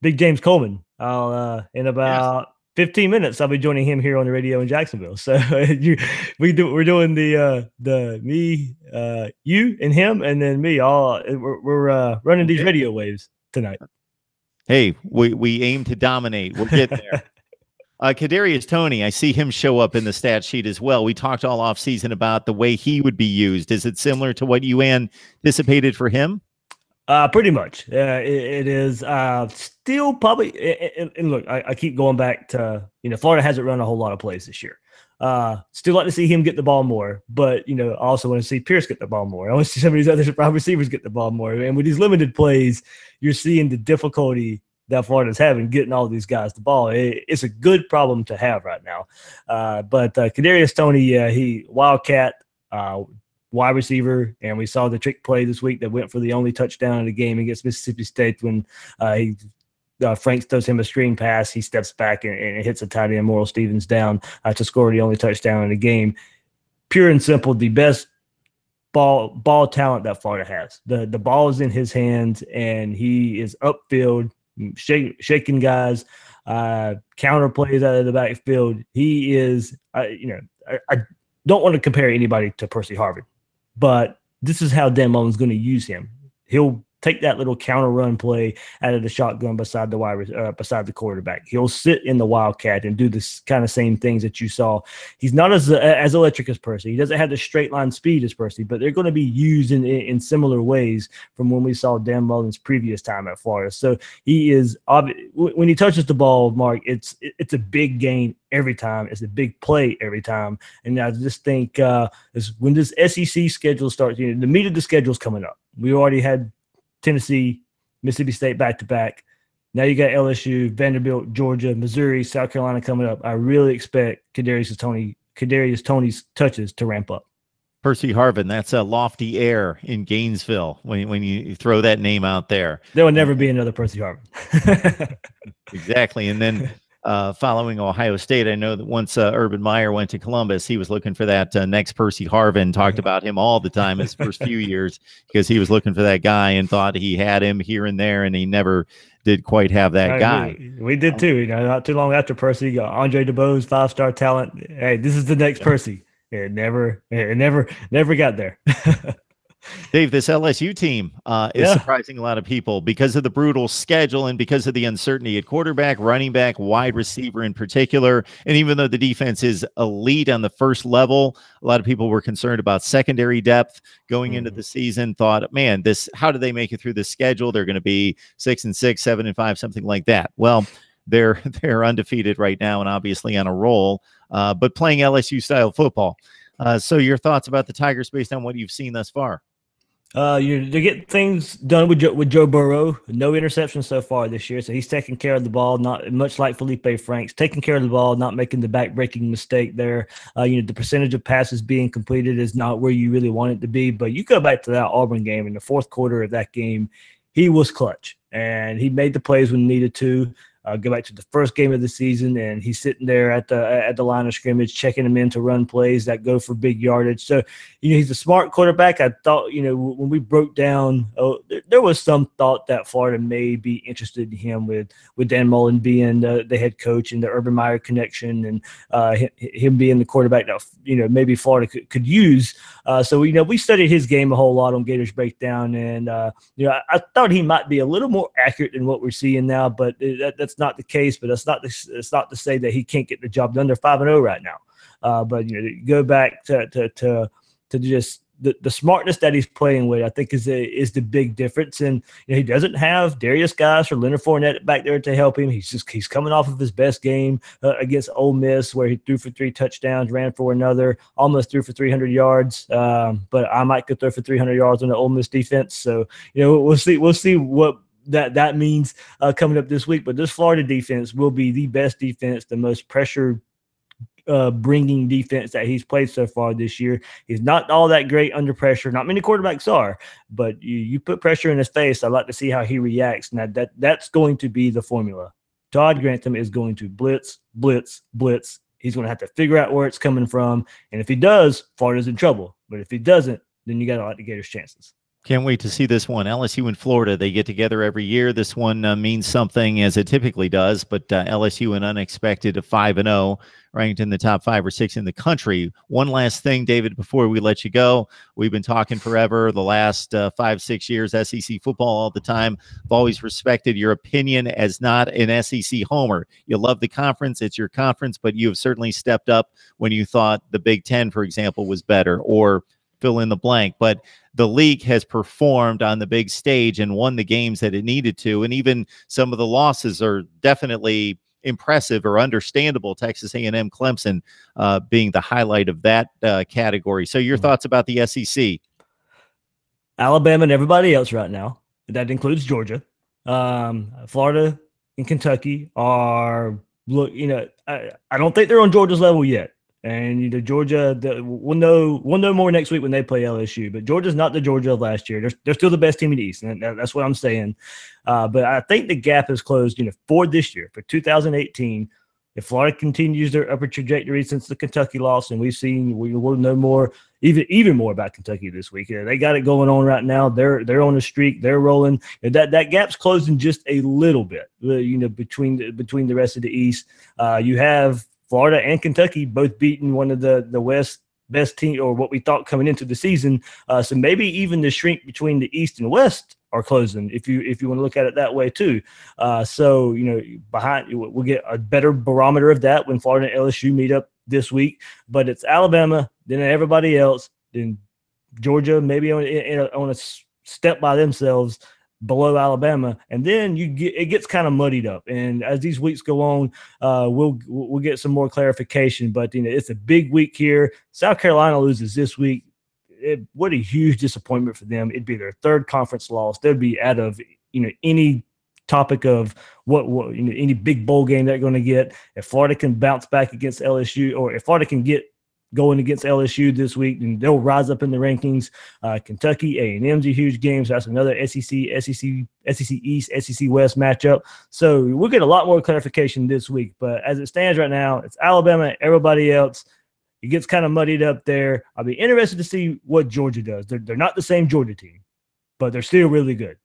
Big James Coleman. In about 15 minutes, I'll be joining him here on the radio in Jacksonville. So we're doing the me, you, and him, and then me. We're running these radio waves tonight. Hey, we aim to dominate. We'll get there. Kadarius Toney, I see him show up in the stat sheet as well. We talked all off season about the way he would be used. Is it similar to what you anticipated for him? Pretty much. It is still probably. And look, I keep going back to, Florida hasn't run a whole lot of plays this year. Still like to see him get the ball more, but I also want to see Pierce get the ball more. I want to see some of these other wide receivers get the ball more. And with these limited plays, you're seeing the difficulty that Florida's having getting all these guys the ball. It's a good problem to have right now. But Kadarius Toney, he Wildcat, wide receiver, and we saw the trick play this week that went for the only touchdown in the game against Mississippi State when Franks throws him a screen pass. He steps back and hits a tight end, Morrill Stevens, down to score the only touchdown in the game. Pure and simple, the best ball talent that Florida has. The ball is in his hands, and he is upfield, shaking guys, counter plays out of the backfield. He is, I don't want to compare anybody to Percy Harvin, but this is how Dan Mullen's going to use him. He'll take that little counter run play out of the shotgun beside the quarterback. He'll sit in the Wildcat and do this kind of same things that you saw. He's not as electric as Percy. He doesn't have the straight line speed as Percy, but they're going to be used in similar ways from when we saw Dan Mullen's previous time at Florida. So he is, when he touches the ball, Mark, it's a big gain every time. It's a big play every time. And I just think is when this SEC schedule starts, the meat of the schedule is coming up. We already had Tennessee, Mississippi State back-to-back. Now you got LSU, Vanderbilt, Georgia, Missouri, South Carolina coming up. I really expect Kadarius Toney's touches to ramp up. Percy Harvin, that's a lofty air in Gainesville when you throw that name out there. There will never be another Percy Harvin. Exactly. And then following Ohio State, I know that once Urban Meyer went to Columbus, he was looking for that next Percy Harvin, talked about him all the time his first few years because he was looking for that guy and thought he had him here and there, and he never did quite have that guy. We did too. Not too long after Percy, you got Andre DeBose, 5-star talent. Hey, this is the next Percy. It never got there. Dave, this LSU team is surprising a lot of people because of the brutal schedule and because of the uncertainty at quarterback, running back, wide receiver in particular. And even though the defense is elite on the first level, a lot of people were concerned about secondary depth going into the season, thought, man, how do they make it through the schedule? They're going to be 6-6, 7-5, something like that. Well, they're undefeated right now and obviously on a roll, but playing LSU style football. So your thoughts about the Tigers based on what you've seen thus far? They get things done with Joe Burrow. No interceptions so far this year, so he's taking care of the ball, not much like Felipe Franks, taking care of the ball, not making the back-breaking mistake there. The percentage of passes being completed is not where you really want it to be, but you go back to that Auburn game, in the fourth quarter of that game, he was clutch, and he made the plays when needed to. Go back to the first game of the season, and he's sitting there at the line of scrimmage, checking him in to run plays that go for big yardage. So, he's a smart quarterback. I thought, when we broke down, there was some thought that Florida may be interested in him with Dan Mullen being the head coach and the Urban Meyer connection, and him being the quarterback that maybe Florida could use. So we studied his game a whole lot on Gators Breakdown, and I thought he might be a little more accurate than what we're seeing now, but that's not the case. But it's not to say that he can't get the job done. They're 5-0 right now. But go back to just the smartness that he's playing with, I think is the big difference. And he doesn't have Darius Guice or Leonard Fournette back there to help him. He's coming off of his best game against Ole Miss, where he threw for 3 touchdowns, ran for another, almost threw for 300 yards. But I might could throw for 300 yards on the Ole Miss defense. So we'll see what that means coming up this week. But this Florida defense will be the best defense, the most pressure bringing defense that he's played so far this year. He's not all that great under pressure. Not many quarterbacks are, but you put pressure in his face. I'd like to see how he reacts. Now that's going to be the formula. Todd Grantham is going to blitz, blitz, blitz. He's going to have to figure out where it's coming from. And if he does, Florida's in trouble. But if he doesn't, then you got to like the Gators' chances. Can't wait to see this one. LSU and Florida, they get together every year. This one means something as it typically does, but LSU an unexpected 5-0, ranked in the top 5 or 6 in the country. One last thing, David, before we let you go. We've been talking forever, the last 5-6 years, SEC football all the time. I've always respected your opinion as not an SEC homer. You love the conference. It's your conference, but you have certainly stepped up when you thought the Big Ten, for example, was better, or fill in the blank. But the league has performed on the big stage and won the games that it needed to. And even some of the losses are definitely impressive or understandable. Texas A&M, Clemson being the highlight of that category. So your thoughts about the SEC? Alabama and everybody else right now, that includes Georgia, Florida and Kentucky are, look, I don't think they're on Georgia's level yet. And Georgia, we'll know more next week when they play LSU. But Georgia's not the Georgia of last year. They're still the best team in the East, and that's what I'm saying. But I think the gap is closed. For this year, for 2018, if Florida continues their upward trajectory since the Kentucky loss, and we will know more, even more about Kentucky this week. They got it going on right now. They're on a streak. They're rolling. That gap's closing just a little bit. Between the rest of the East, you have Florida and Kentucky both beating one of the West best team, or what we thought coming into the season. So maybe even the shrink between the East and West are closing, if you want to look at it that way too. So we'll get a better barometer of that when Florida and LSU meet up this week. But it's Alabama, then everybody else, then Georgia maybe on a step by themselves below Alabama, and then it gets kind of muddied up. And as these weeks go on, we'll get some more clarification. But it's a big week here. South Carolina loses this week. What a huge disappointment for them. It'd be their third conference loss. They'd be out of any topic of what any big bowl game they're going to get. If Florida can bounce back against LSU, or if Florida can get going against LSU this week, and they'll rise up in the rankings. Kentucky, A&M's a huge game, so that's another SEC East, SEC West matchup. So we'll get a lot more clarification this week. But as it stands right now, it's Alabama, everybody else. It gets kind of muddied up there. I'll be interested to see what Georgia does. They're not the same Georgia team, but they're still really good.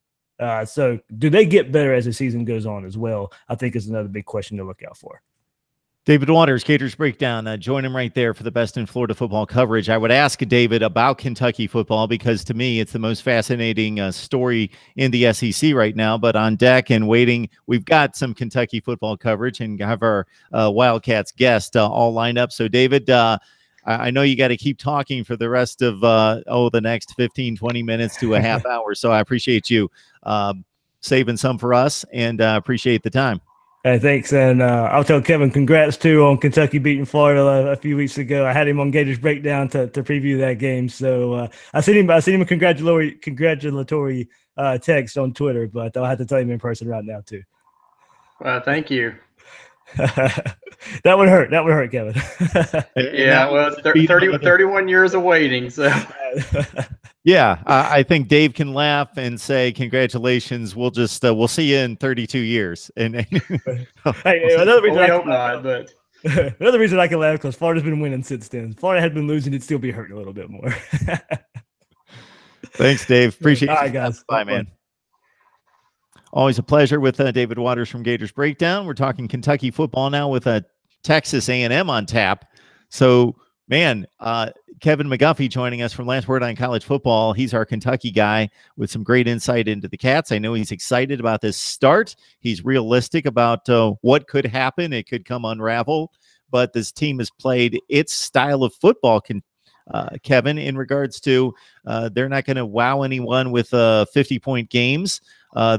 So do they get better as the season goes on as well? I think is another big question to look out for. David Waters, Gators Breakdown. Join him right there for the best in Florida football coverage. I would ask David about Kentucky football because to me it's the most fascinating story in the SEC right now. But on deck and waiting, we've got some Kentucky football coverage and have our Wildcats guest all lined up. So David, I know you got to keep talking for the rest of the next 15, 20 minutes to a half hour. So I appreciate you saving some for us and appreciate the time. Hey, thanks, and I'll tell Kevin congrats too on Kentucky beating Florida a few weeks ago. I had him on Gators Breakdown to preview that game, so I sent him a congratulatory text on Twitter, but I'll have to tell him in person right now too. Well, thank you. That would hurt. That would hurt, Kevin. Yeah, well, 31 years of waiting, so. Yeah, I think Dave can laugh and say congratulations. We'll just we'll see you in 32 years. And hey, another reason I hope not, but another reason I can laugh because Florida's been winning since then. If Florida had been losing, it'd still be hurting a little bit more. Thanks, Dave. Appreciate it. All right, guys. Bye, man. Always a pleasure with David Waters from Gators Breakdown. We're talking Kentucky football now with Texas A&M on tap. So, man, Kevin McGuffey joining us from Last Word on College Football. He's our Kentucky guy with some great insight into the Cats. I know he's excited about this start. He's realistic about what could happen. It could come unravel, but this team has played its style of football, Kevin, in regards to they're not going to wow anyone with 50-point games.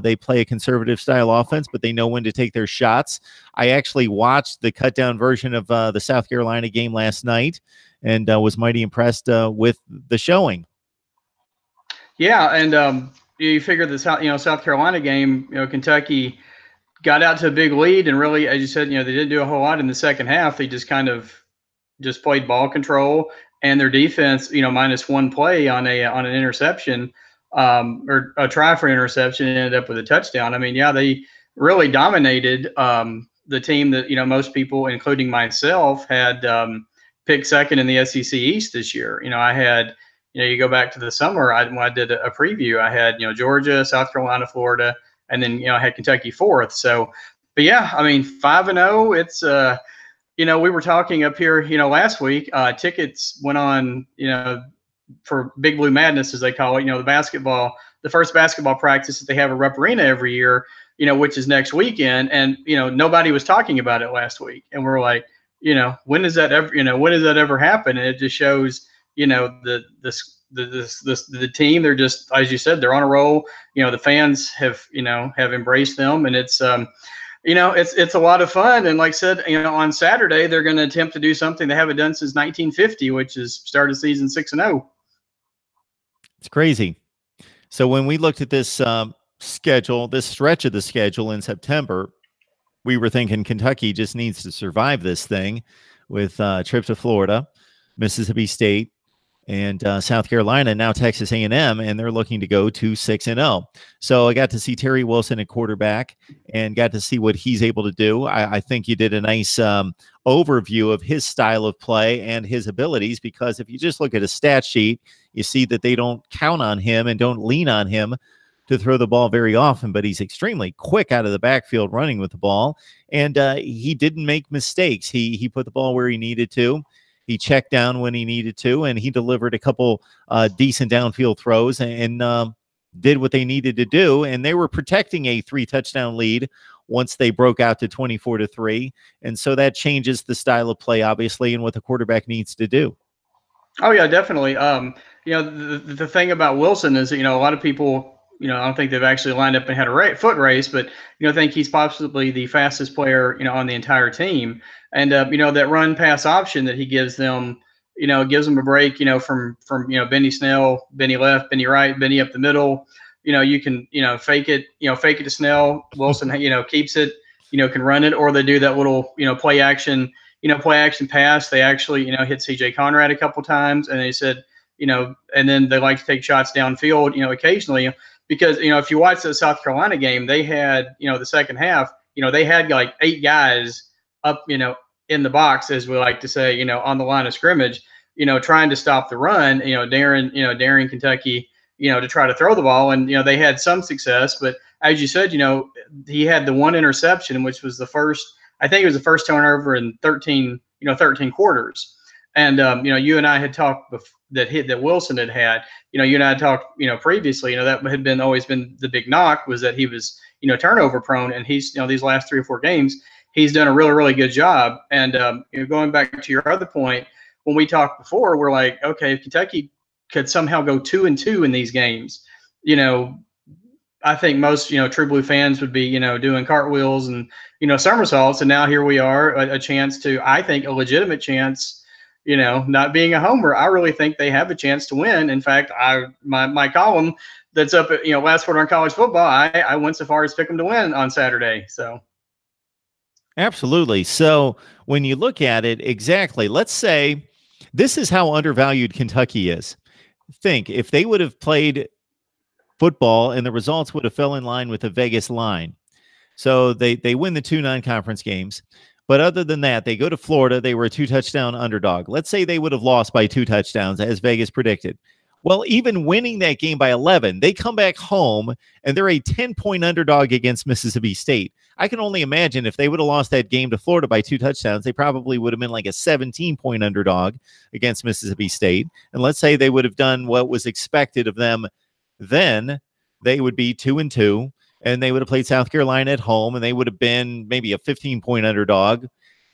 They play a conservative style offense, but they know when to take their shots. I actually watched the cut down version of the South Carolina game last night and was mighty impressed with the showing. Yeah, and you figure the South Carolina game, Kentucky got out to a big lead, and really, as you said, they didn't do a whole lot in the second half. They just kind of played ball control, and their defense, minus one play on an interception. Or a try for interception, ended up with a touchdown. I mean, yeah, they really dominated the team that, most people, including myself, had picked second in the SEC East this year. I had you go back to the summer, when I did a preview, I had, Georgia, South Carolina, Florida, and then, I had Kentucky fourth. So, but yeah, I mean, 5-0, it's, we were talking up here, last week, tickets went on, for Big Blue Madness, as they call it, the first basketball practice that they have at Rupp Arena every year, which is next weekend. And, nobody was talking about it last week. And we're like, when does that ever happen? And it just shows, the team, they're just, as you said, they're on a roll. The fans have embraced them, and it's, it's a lot of fun. And like I said, on Saturday, they're going to attempt to do something they haven't done since 1950, which is start a season 6-0. It's crazy. So when we looked at this schedule, this stretch of the schedule in September, we were thinking Kentucky just needs to survive this thing with a trip to Florida, Mississippi State, and South Carolina, now Texas A&M, and they're looking to go to 6-0. So I got to see Terry Wilson at quarterback and got to see what he's able to do. I think you did a nice overview of his style of play and his abilities, because if you just look at a stat sheet, you see that they don't count on him and don't lean on him to throw the ball very often, but he's extremely quick out of the backfield running with the ball, and he didn't make mistakes. He put the ball where he needed to. He checked down when he needed to, and he delivered a couple decent downfield throws and did what they needed to do. And they were protecting a 3-touchdown lead once they broke out to 24-3. And so that changes the style of play, obviously, and what the quarterback needs to do. Oh, yeah, definitely. The thing about Wilson is, a lot of people, I don't think they've actually lined up and had a foot race, but, I think he's possibly the fastest player, on the entire team. And, that run pass option that he gives them, gives them a break, from Benny Snell, Benny left, Benny right, Benny up the middle. You can, fake it to Snell. Wilson, keeps it, can run it, or they do that little, play action pass. They actually, hit CJ Conrad a couple times, and they said, and then they like to take shots downfield, occasionally, because, if you watch the South Carolina game, they had, the second half, they had like 8 guys up, in the box, as we like to say, on the line of scrimmage, trying to stop the run, daring Kentucky, to try to throw the ball. And, they had some success, but as you said, he had the one interception, which was the first, I think it was the first turnover in 13 quarters. And, you and I had talked that Wilson had, you and I had talked, previously, that had always been the big knock, was that he was, turnover prone. And he's, these last 3 or 4 games, he's done a really, really good job. And, going back to your other point, when we talked before, we're like, okay, if Kentucky could somehow go 2-2 in these games, I think most, True Blue fans would be, doing cartwheels and, somersaults. And now here we are, a chance to, I think, a legitimate chance, not being a homer. I really think they have a chance to win. In fact, my column that's up at, Last Word on College Football, I went so far as pick them to win on Saturday. So. Absolutely. So when you look at it, exactly, let's say this is how undervalued Kentucky is. Think if they would have played football and the results would have fell in line with the Vegas line. So they win the 2 non-conference games. But other than that, they go to Florida. They were a 2-touchdown underdog. Let's say they would have lost by 2 touchdowns, as Vegas predicted. Well, even winning that game by 11, they come back home and they're a 10-point underdog against Mississippi State. I can only imagine if they would have lost that game to Florida by 2 touchdowns, they probably would have been like a 17-point underdog against Mississippi State. And let's say they would have done what was expected of them, then they would be 2-2, and they would have played South Carolina at home, and they would have been maybe a 15-point underdog.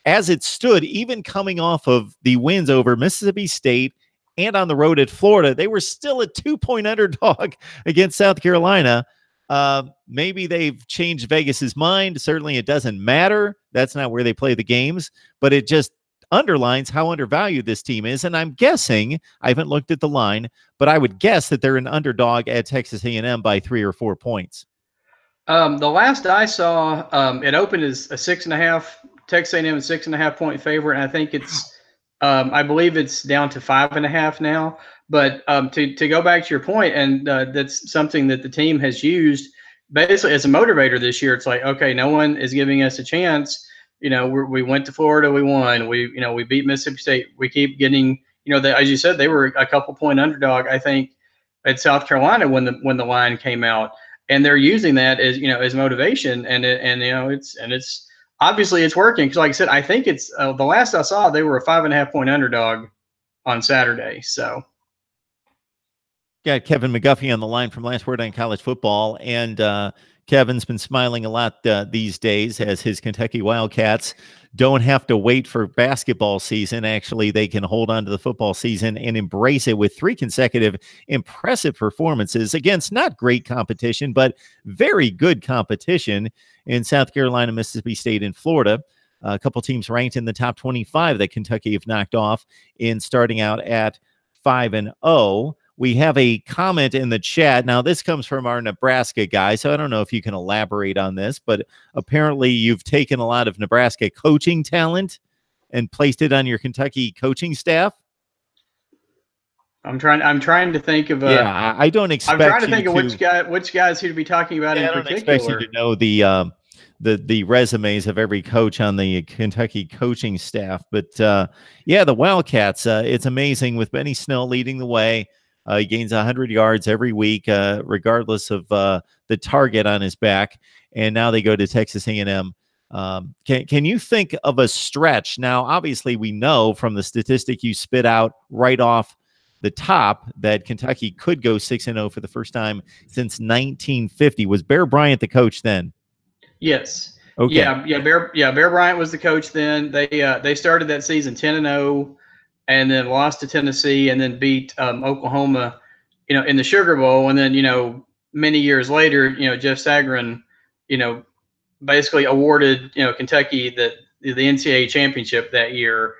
As it stood, even coming off of the wins over Mississippi State and on the road at Florida, they were still a 2-point underdog against South Carolina. Maybe they've changed Vegas's mind. Certainly it doesn't matter. That's not where they play the games, but it just underlines how undervalued this team is. And I'm guessing, I haven't looked at the line, but I would guess that they're an underdog at Texas A&M by 3 or 4 points. The last I saw, it opened as a 6.5, Texas A&M 6.5 point favorite. And I think it's, I believe it's down to 5.5 now. But to go back to your point, and that's something that the team has used basically as a motivator this year. It's like, okay, no one is giving us a chance. We went to Florida, we won. We beat Mississippi State. We keep getting, as you said, they were a couple point underdog, I think, at South Carolina when the line came out, and they're using that as as motivation, and it's obviously it's working, because like I said, I think it's the last I saw they were a 5.5 point underdog on Saturday. So got Kevin McGuffey on the line from Last Word on College Football, and Kevin's been smiling a lot these days as his Kentucky Wildcats don't have to wait for basketball season. Actually, they can hold on to the football season and embrace it with 3 consecutive impressive performances against not great competition, but very good competition in South Carolina, Mississippi State, and Florida. A couple teams ranked in the top 25 that Kentucky have knocked off in starting out at 5-0. We have a comment in the chat. Now, this comes from our Nebraska guy, so I don't know if you can elaborate on this, but apparently you've taken a lot of Nebraska coaching talent and placed it on your Kentucky coaching staff. I'm trying to think of I don't expect I'm trying to think of which guys he'd be talking about in particular. I don't expect you to know the resumes of every coach on the Kentucky coaching staff, but the Wildcats, it's amazing with Benny Snell leading the way. He gains 100 yards every week, regardless of the target on his back. And now they go to Texas A&M. Can you think of a stretch? Now, obviously, we know from the statistic you spit out right off the top that Kentucky could go 6-0 for the first time since 1950. Was Bear Bryant the coach then? Yes. Okay. Bear Bryant was the coach then. They started that season 10-0. And then lost to Tennessee, and then beat Oklahoma, in the Sugar Bowl. And then, many years later, Jeff Sagarin, basically awarded, Kentucky the NCAA championship that year.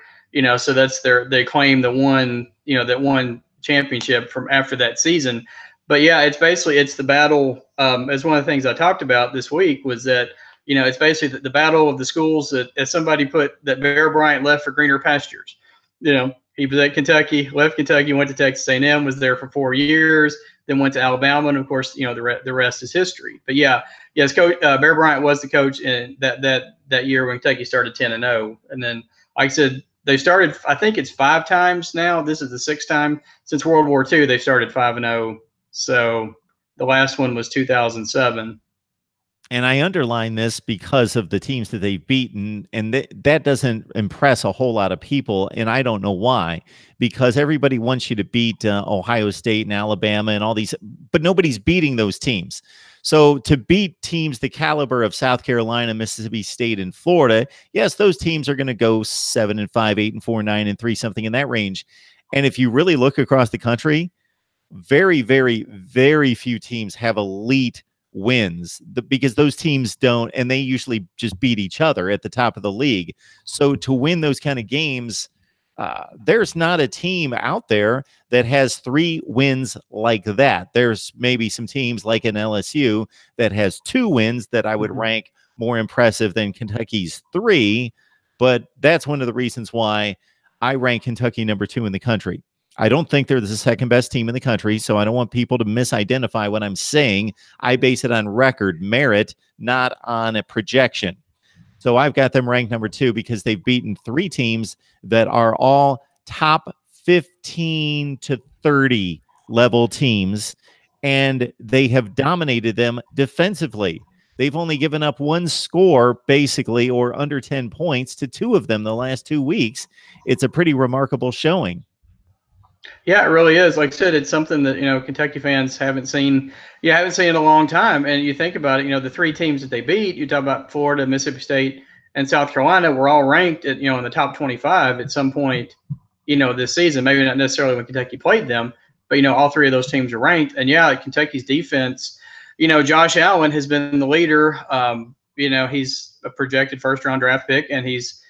So that's they claim that one championship from after that season. But yeah, it's the battle. As one of the things I talked about this week was that, it's basically the battle of the schools that, as somebody put, that Bear Bryant left for greener pastures. He was at Kentucky, left Kentucky, went to Texas A&M, was there for 4 years, then went to Alabama, and of course, the rest is history. But yes, Coach Bear Bryant was the coach in that year when Kentucky started 10-0, and then, like I said, they started. I think it's 5 times now. This is the 6th time since World War II they started 5-0. So the last one was 2007. And I underline this because of the teams that they've beaten, and that doesn't impress a whole lot of people, and I don't know why, because everybody wants you to beat Ohio State and Alabama and all these, but nobody's beating those teams. So to beat teams the caliber of South Carolina, Mississippi State, and Florida, yes, those teams are going to go 7-5, 8-4, 9-3, something in that range. And if you really look across the country, very, very, very few teams have elite wins because those teams don't, and they usually just beat each other at the top of the league. So to win those kind of games, there's not a team out there that has 3 wins like that. There's maybe some teams like an LSU that has 2 wins that I would rank more impressive than Kentucky's 3, but that's one of the reasons why I rank Kentucky number 2 in the country. I don't think they're the 2nd best team in the country, so I don't want people to misidentify what I'm saying. I base it on record merit, not on a projection. So I've got them ranked number 2 because they've beaten 3 teams that are all top 15 to 30 level teams, and they have dominated them defensively. They've only given up 1 score, basically, or under 10 points to 2 of them the last 2 weeks. It's a pretty remarkable showing. Yeah, it really is. Like I said, it's something that, Kentucky fans haven't seen. You haven't seen in a long time. And you think about it, the 3 teams that they beat, you talk about Florida, Mississippi State, and South Carolina, were all ranked at, in the top 25 at some point, this season. Maybe not necessarily when Kentucky played them, but, all 3 of those teams are ranked. And yeah, Kentucky's defense, Josh Allen has been the leader. He's a projected first-round draft pick, and he's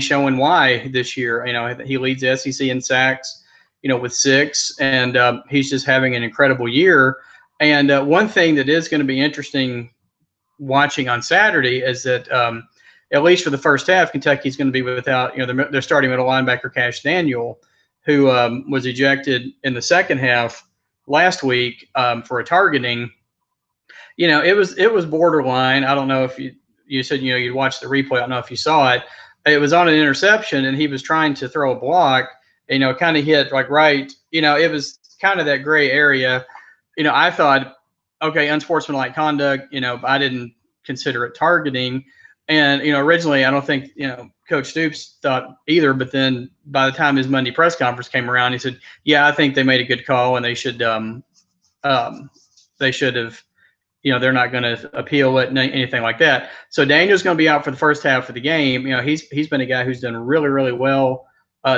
showing why this year. He leads the SEC in sacks, with 6, and he's just having an incredible year. And one thing that is going to be interesting watching on Saturday is that at least for the first half, Kentucky's going to be without, they're starting middle linebacker Cash Daniel, who was ejected in the second half last week for a targeting. It was borderline. I don't know if you said, you'd watch the replay. I don't know if you saw it. It was on an interception, and he was trying to throw a block, it kind of hit like right. It was kind of that gray area. I thought, okay, unsportsmanlike conduct. I didn't consider it targeting. And originally, I don't think Coach Stoops thought either. But then by the time his Monday press conference came around, he said, "Yeah, I think they made a good call, and they should have." They're not going to appeal it, anything like that. So Daniel's going to be out for the first half of the game. He's been a guy who's done really, really well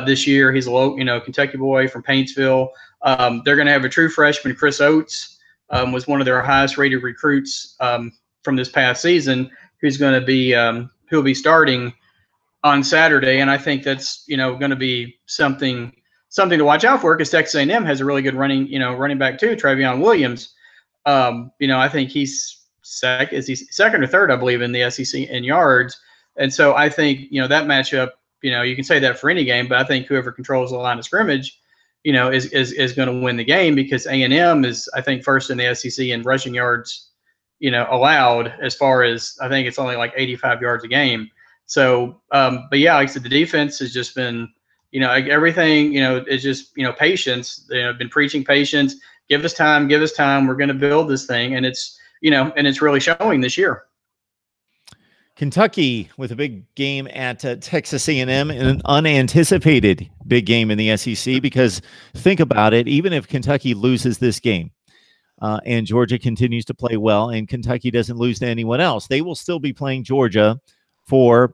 this year. He's a low, Kentucky boy from Paintsville. They're going to have a true freshman, Chris Oates, was one of their highest rated recruits from this past season, who's going to be who'll be starting on Saturday. And I think that's going to be something to watch out for, because Texas A&M has a really good running back too, Travion Williams. I think he's second or third, I believe, in the SEC in yards. And so I think, that matchup, you can say that for any game, but I think whoever controls the line of scrimmage, is going to win the game, because A&M is, I think, first in the SEC in rushing yards, allowed, as far as, I think it's only like 85 yards a game. So, but yeah, like I said, the defense has just been, everything, is just, patience. They've been preaching patience. Give us time. We're going to build this thing. And it's, and it's really showing this year. Kentucky with a big game at Texas A&M, and an unanticipated big game in the SEC, because think about it, even if Kentucky loses this game and Georgia continues to play well and Kentucky doesn't lose to anyone else, they will still be playing Georgia for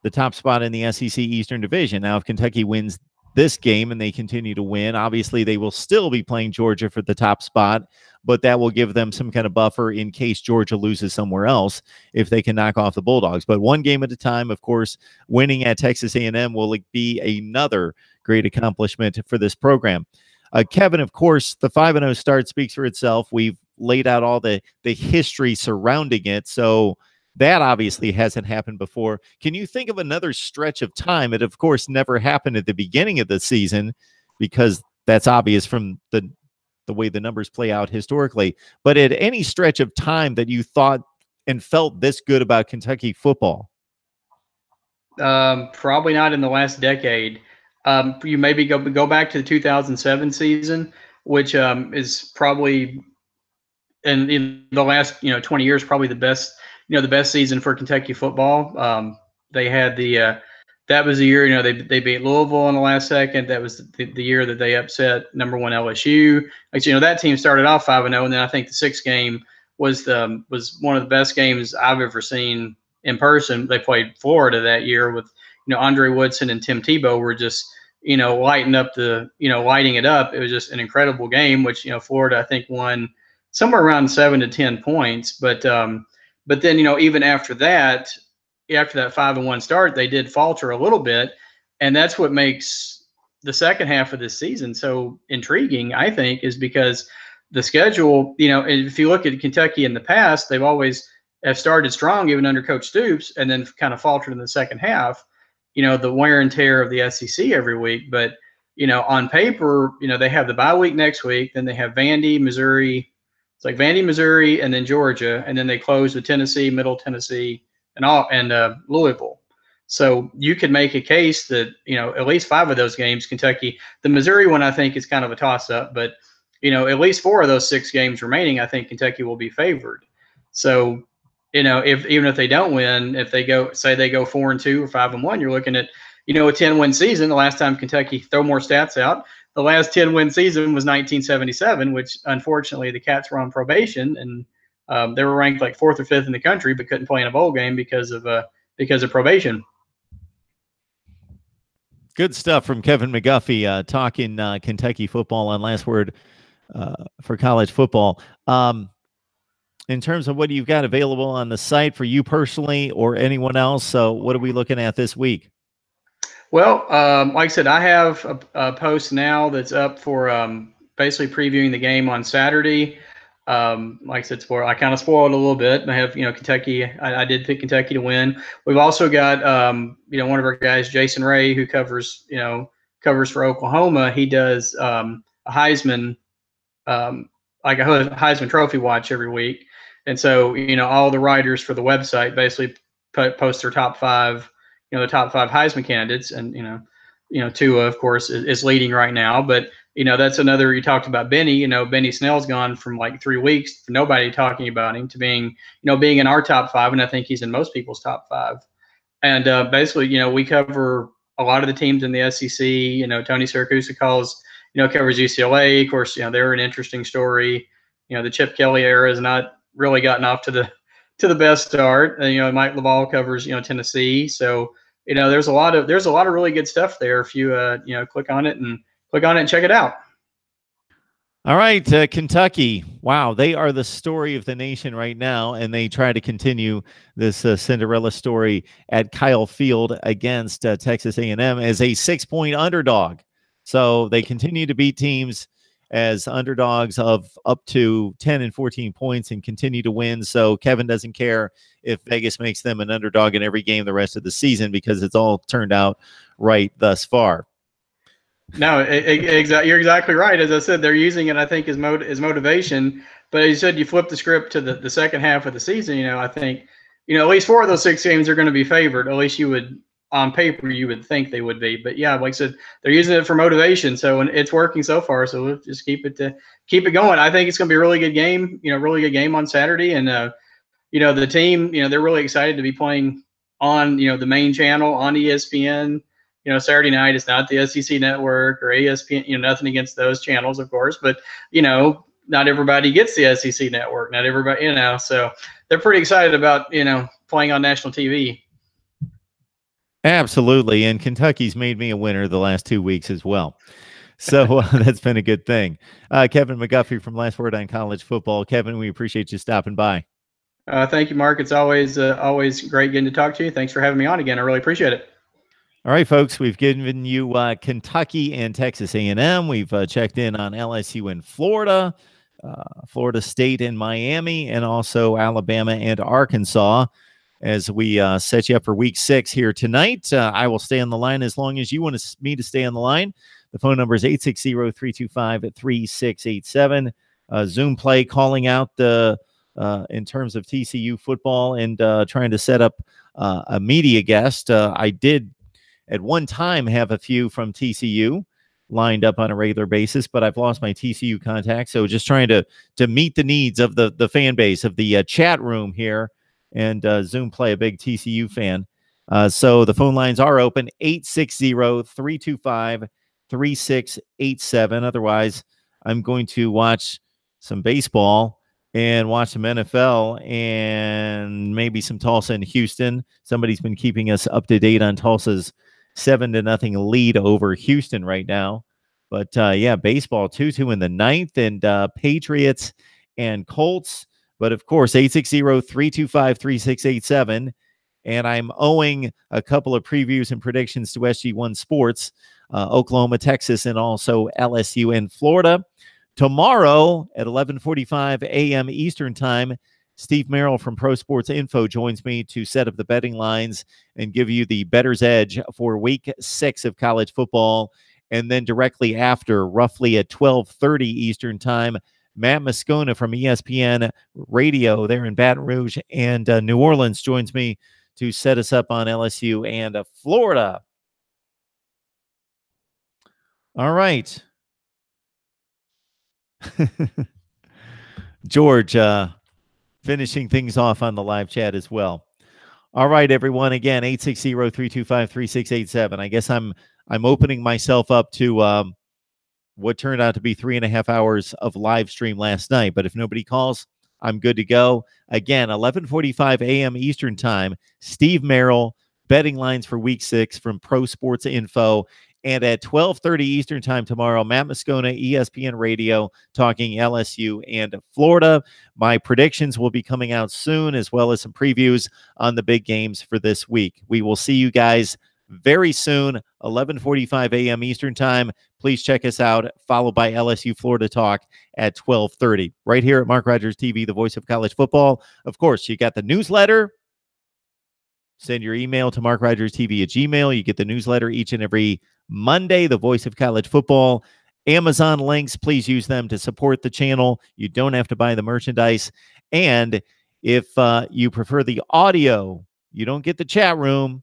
the top spot in the SEC Eastern Division. Now, if Kentucky wins this game and they continue to win, obviously they will still be playing Georgia for the top spot, but that will give them some kind of buffer in case Georgia loses somewhere else, if they can knock off the Bulldogs. But one game at a time. Of course, winning at Texas A&M will be another great accomplishment for this program. Kevin, of course, the 5-0 start speaks for itself. We've laid out all the history surrounding it, so that obviously hasn't happened before. Can you think of another stretch of time? It, of course, never happened at the beginning of the season, because that's obvious from the way the numbers play out historically. But at any stretch of time that you thought and felt this good about Kentucky football? Probably not in the last decade. You maybe go back to the 2007 season, which is probably in the last 20 years probably the best season for Kentucky football. They had that was the year they beat Louisville in the last second. That was the year that they upset number 1 LSU. That team started off 5-0, and then I think the 6th game was one of the best games I've ever seen in person. They played Florida that year with Andre Woodson and Tim Tebow were just lighting it up. It was just an incredible game, which Florida I think won somewhere around 7 to 10 points. But then even after that 5-1 start, they did falter a little bit, and that's what makes the second half of this season so intriguing, I think, is because the schedule, if you look at Kentucky in the past, they've always have started strong even under Coach Stoops, and then kind of faltered in the second half. The wear and tear of the SEC every week, but on paper, they have the bye week next week, then they have Vandy, Missouri. It's like Vandy, Missouri, and then Georgia, and then they close with Tennessee, Middle Tennessee, and Louisville. So you could make a case that at least 5 of those games, Kentucky. The Missouri one I think is kind of a toss-up, but at least 4 of those 6 games remaining, I think Kentucky will be favored. So even if they don't win, if they go 4-2 or 5-1, you're looking at a 10-win season. The last time Kentucky, throw more stats out, the last 10-win season was 1977, which unfortunately the Cats were on probation, and they were ranked like 4th or 5th in the country, but couldn't play in a bowl game because of probation. Good stuff from Kevin McGuffey talking Kentucky football on Last Word for college football. In terms of what you've got available on the site for you personally or anyone else, so what are we looking at this week? Well, like I said, I have a post now that's up for basically previewing the game on Saturday. Like I said, I kind of spoiled a little bit. I have, Kentucky. I did pick Kentucky to win. We've also got, one of our guys, Jason Ray, who covers for Oklahoma. He does a Heisman, like a Heisman Trophy watch every week. And so, all the writers for the website basically post their top 5, the top 5 Heisman candidates. And, Tua, of course, is leading right now. But that's another. You talked about Benny. Benny Snell's gone from like 3 weeks to nobody talking about him to being in our top 5, and I think he's in most people's top 5. And basically, we cover a lot of the teams in the SEC. Tony Siracusa covers UCLA. Of course, they're an interesting story. The Chip Kelly era has not really gotten off to the best start. Mike LaValle covers Tennessee. So there's a lot of really good stuff there if you click on it and check it out. All right, Kentucky. Wow, they are the story of the nation right now, and they try to continue this Cinderella story at Kyle Field against Texas A&M as a 6-point underdog. So they continue to beat teams as underdogs of up to 10 and 14 points and continue to win. So Kevin doesn't care if Vegas makes them an underdog in every game the rest of the season because it's all turned out right thus far. No, you're exactly right. As I said, they're using it, I think, as motivation. But as you said, you flip the script to the second half of the season. I think, at least 4 of those 6 games are going to be favored. At least on paper, you would think they would be. But yeah, like I said, they're using it for motivation. So it's working so far. So we'll just keep it going. I think it's going to be a really good game. Really good game on Saturday. And the team, they're really excited to be playing on the main channel on ESPN. Saturday night. It's not the SEC network or ESPN, nothing against those channels, of course, but, not everybody gets the SEC network. Not everybody, so they're pretty excited about, playing on national TV. Absolutely. And Kentucky's made me a winner the last 2 weeks as well. So that's been a good thing. Kevin McGuffey from Last Word on College Football. Kevin, we appreciate you stopping by. Thank you, Mark. It's always great getting to talk to you. Thanks for having me on again. I really appreciate it. All right, folks, we've given you Kentucky and Texas A&M. We've checked in on LSU and Florida, Florida State and Miami, and also Alabama and Arkansas as we set you up for week 6 here tonight. I will stay on the line as long as you want me to stay on the line. The phone number is 860-325-3687. Zoom play calling out in terms of TCU football and trying to set up a media guest. I did at one time have a few from TCU lined up on a regular basis, but I've lost my TCU contact. So just trying to meet the needs of the fan base of the chat room here and Zoom play, a big TCU fan. So the phone lines are open, 860-325-3687. Otherwise, I'm going to watch some baseball and watch some NFL and maybe some Tulsa and Houston. Somebody's been keeping us up to date on Tulsa's 7-0 lead over Houston right now. But yeah, baseball 2-2 in the 9th, and Patriots and Colts. But of course, 860-325-3687. And I'm owing a couple of previews and predictions to SG1 Sports, Oklahoma, Texas, and also LSU and Florida. Tomorrow at 11:45 a.m. Eastern Time, Steve Merrill from Pro Sports Info joins me to set up the betting lines and give you the bettor's edge for week 6 of college football. And then directly after, roughly at 12:30 Eastern Time, Matt Moscona from ESPN Radio there in Baton Rouge and New Orleans joins me to set us up on LSU and Florida. All right. George, finishing things off on the live chat as well. All right, everyone. Again, 860-325-3687. I guess I'm opening myself up to what turned out to be 3.5 hours of live stream last night. But if nobody calls, I'm good to go. Again, 11:45 a.m. Eastern Time, Steve Merrill, betting lines for week 6 from Pro Sports Info. And at 12:30 Eastern Time tomorrow, Matt Moscona, ESPN Radio, talking LSU and Florida. My predictions will be coming out soon, as well as some previews on the big games for this week. We will see you guys very soon, 11:45 a.m. Eastern Time. Please check us out, followed by LSU Florida Talk at 12:30. Right here at Mark Rogers TV, the voice of college football. Of course, you got the newsletter. Send your email to MarkRogersTV at Gmail. You get the newsletter each and every Monday, the voice of college football. Amazon links, please use them to support the channel. You don't have to buy the merchandise. And if you prefer the audio, you don't get the chat room,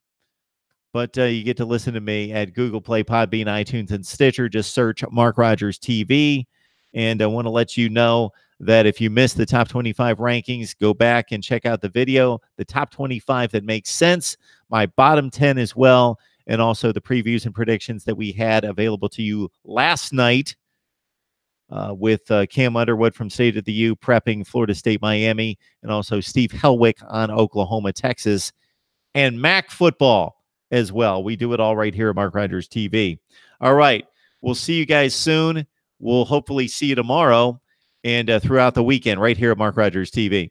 But you get to listen to me at Google Play, Podbean, iTunes, and Stitcher. Just search Mark Rogers TV. And I want to let you know that if you missed the top 25 rankings, go back and check out the video, the top 25 that makes sense, my bottom 10 as well, and also the previews and predictions that we had available to you last night with Cam Underwood from State of the U prepping Florida State, Miami, and also Steve Helwick on Oklahoma, Texas, and MAC football as well. We do it all right here at Mark Rogers TV. All right. We'll see you guys soon. We'll hopefully see you tomorrow and throughout the weekend right here at Mark Rogers TV.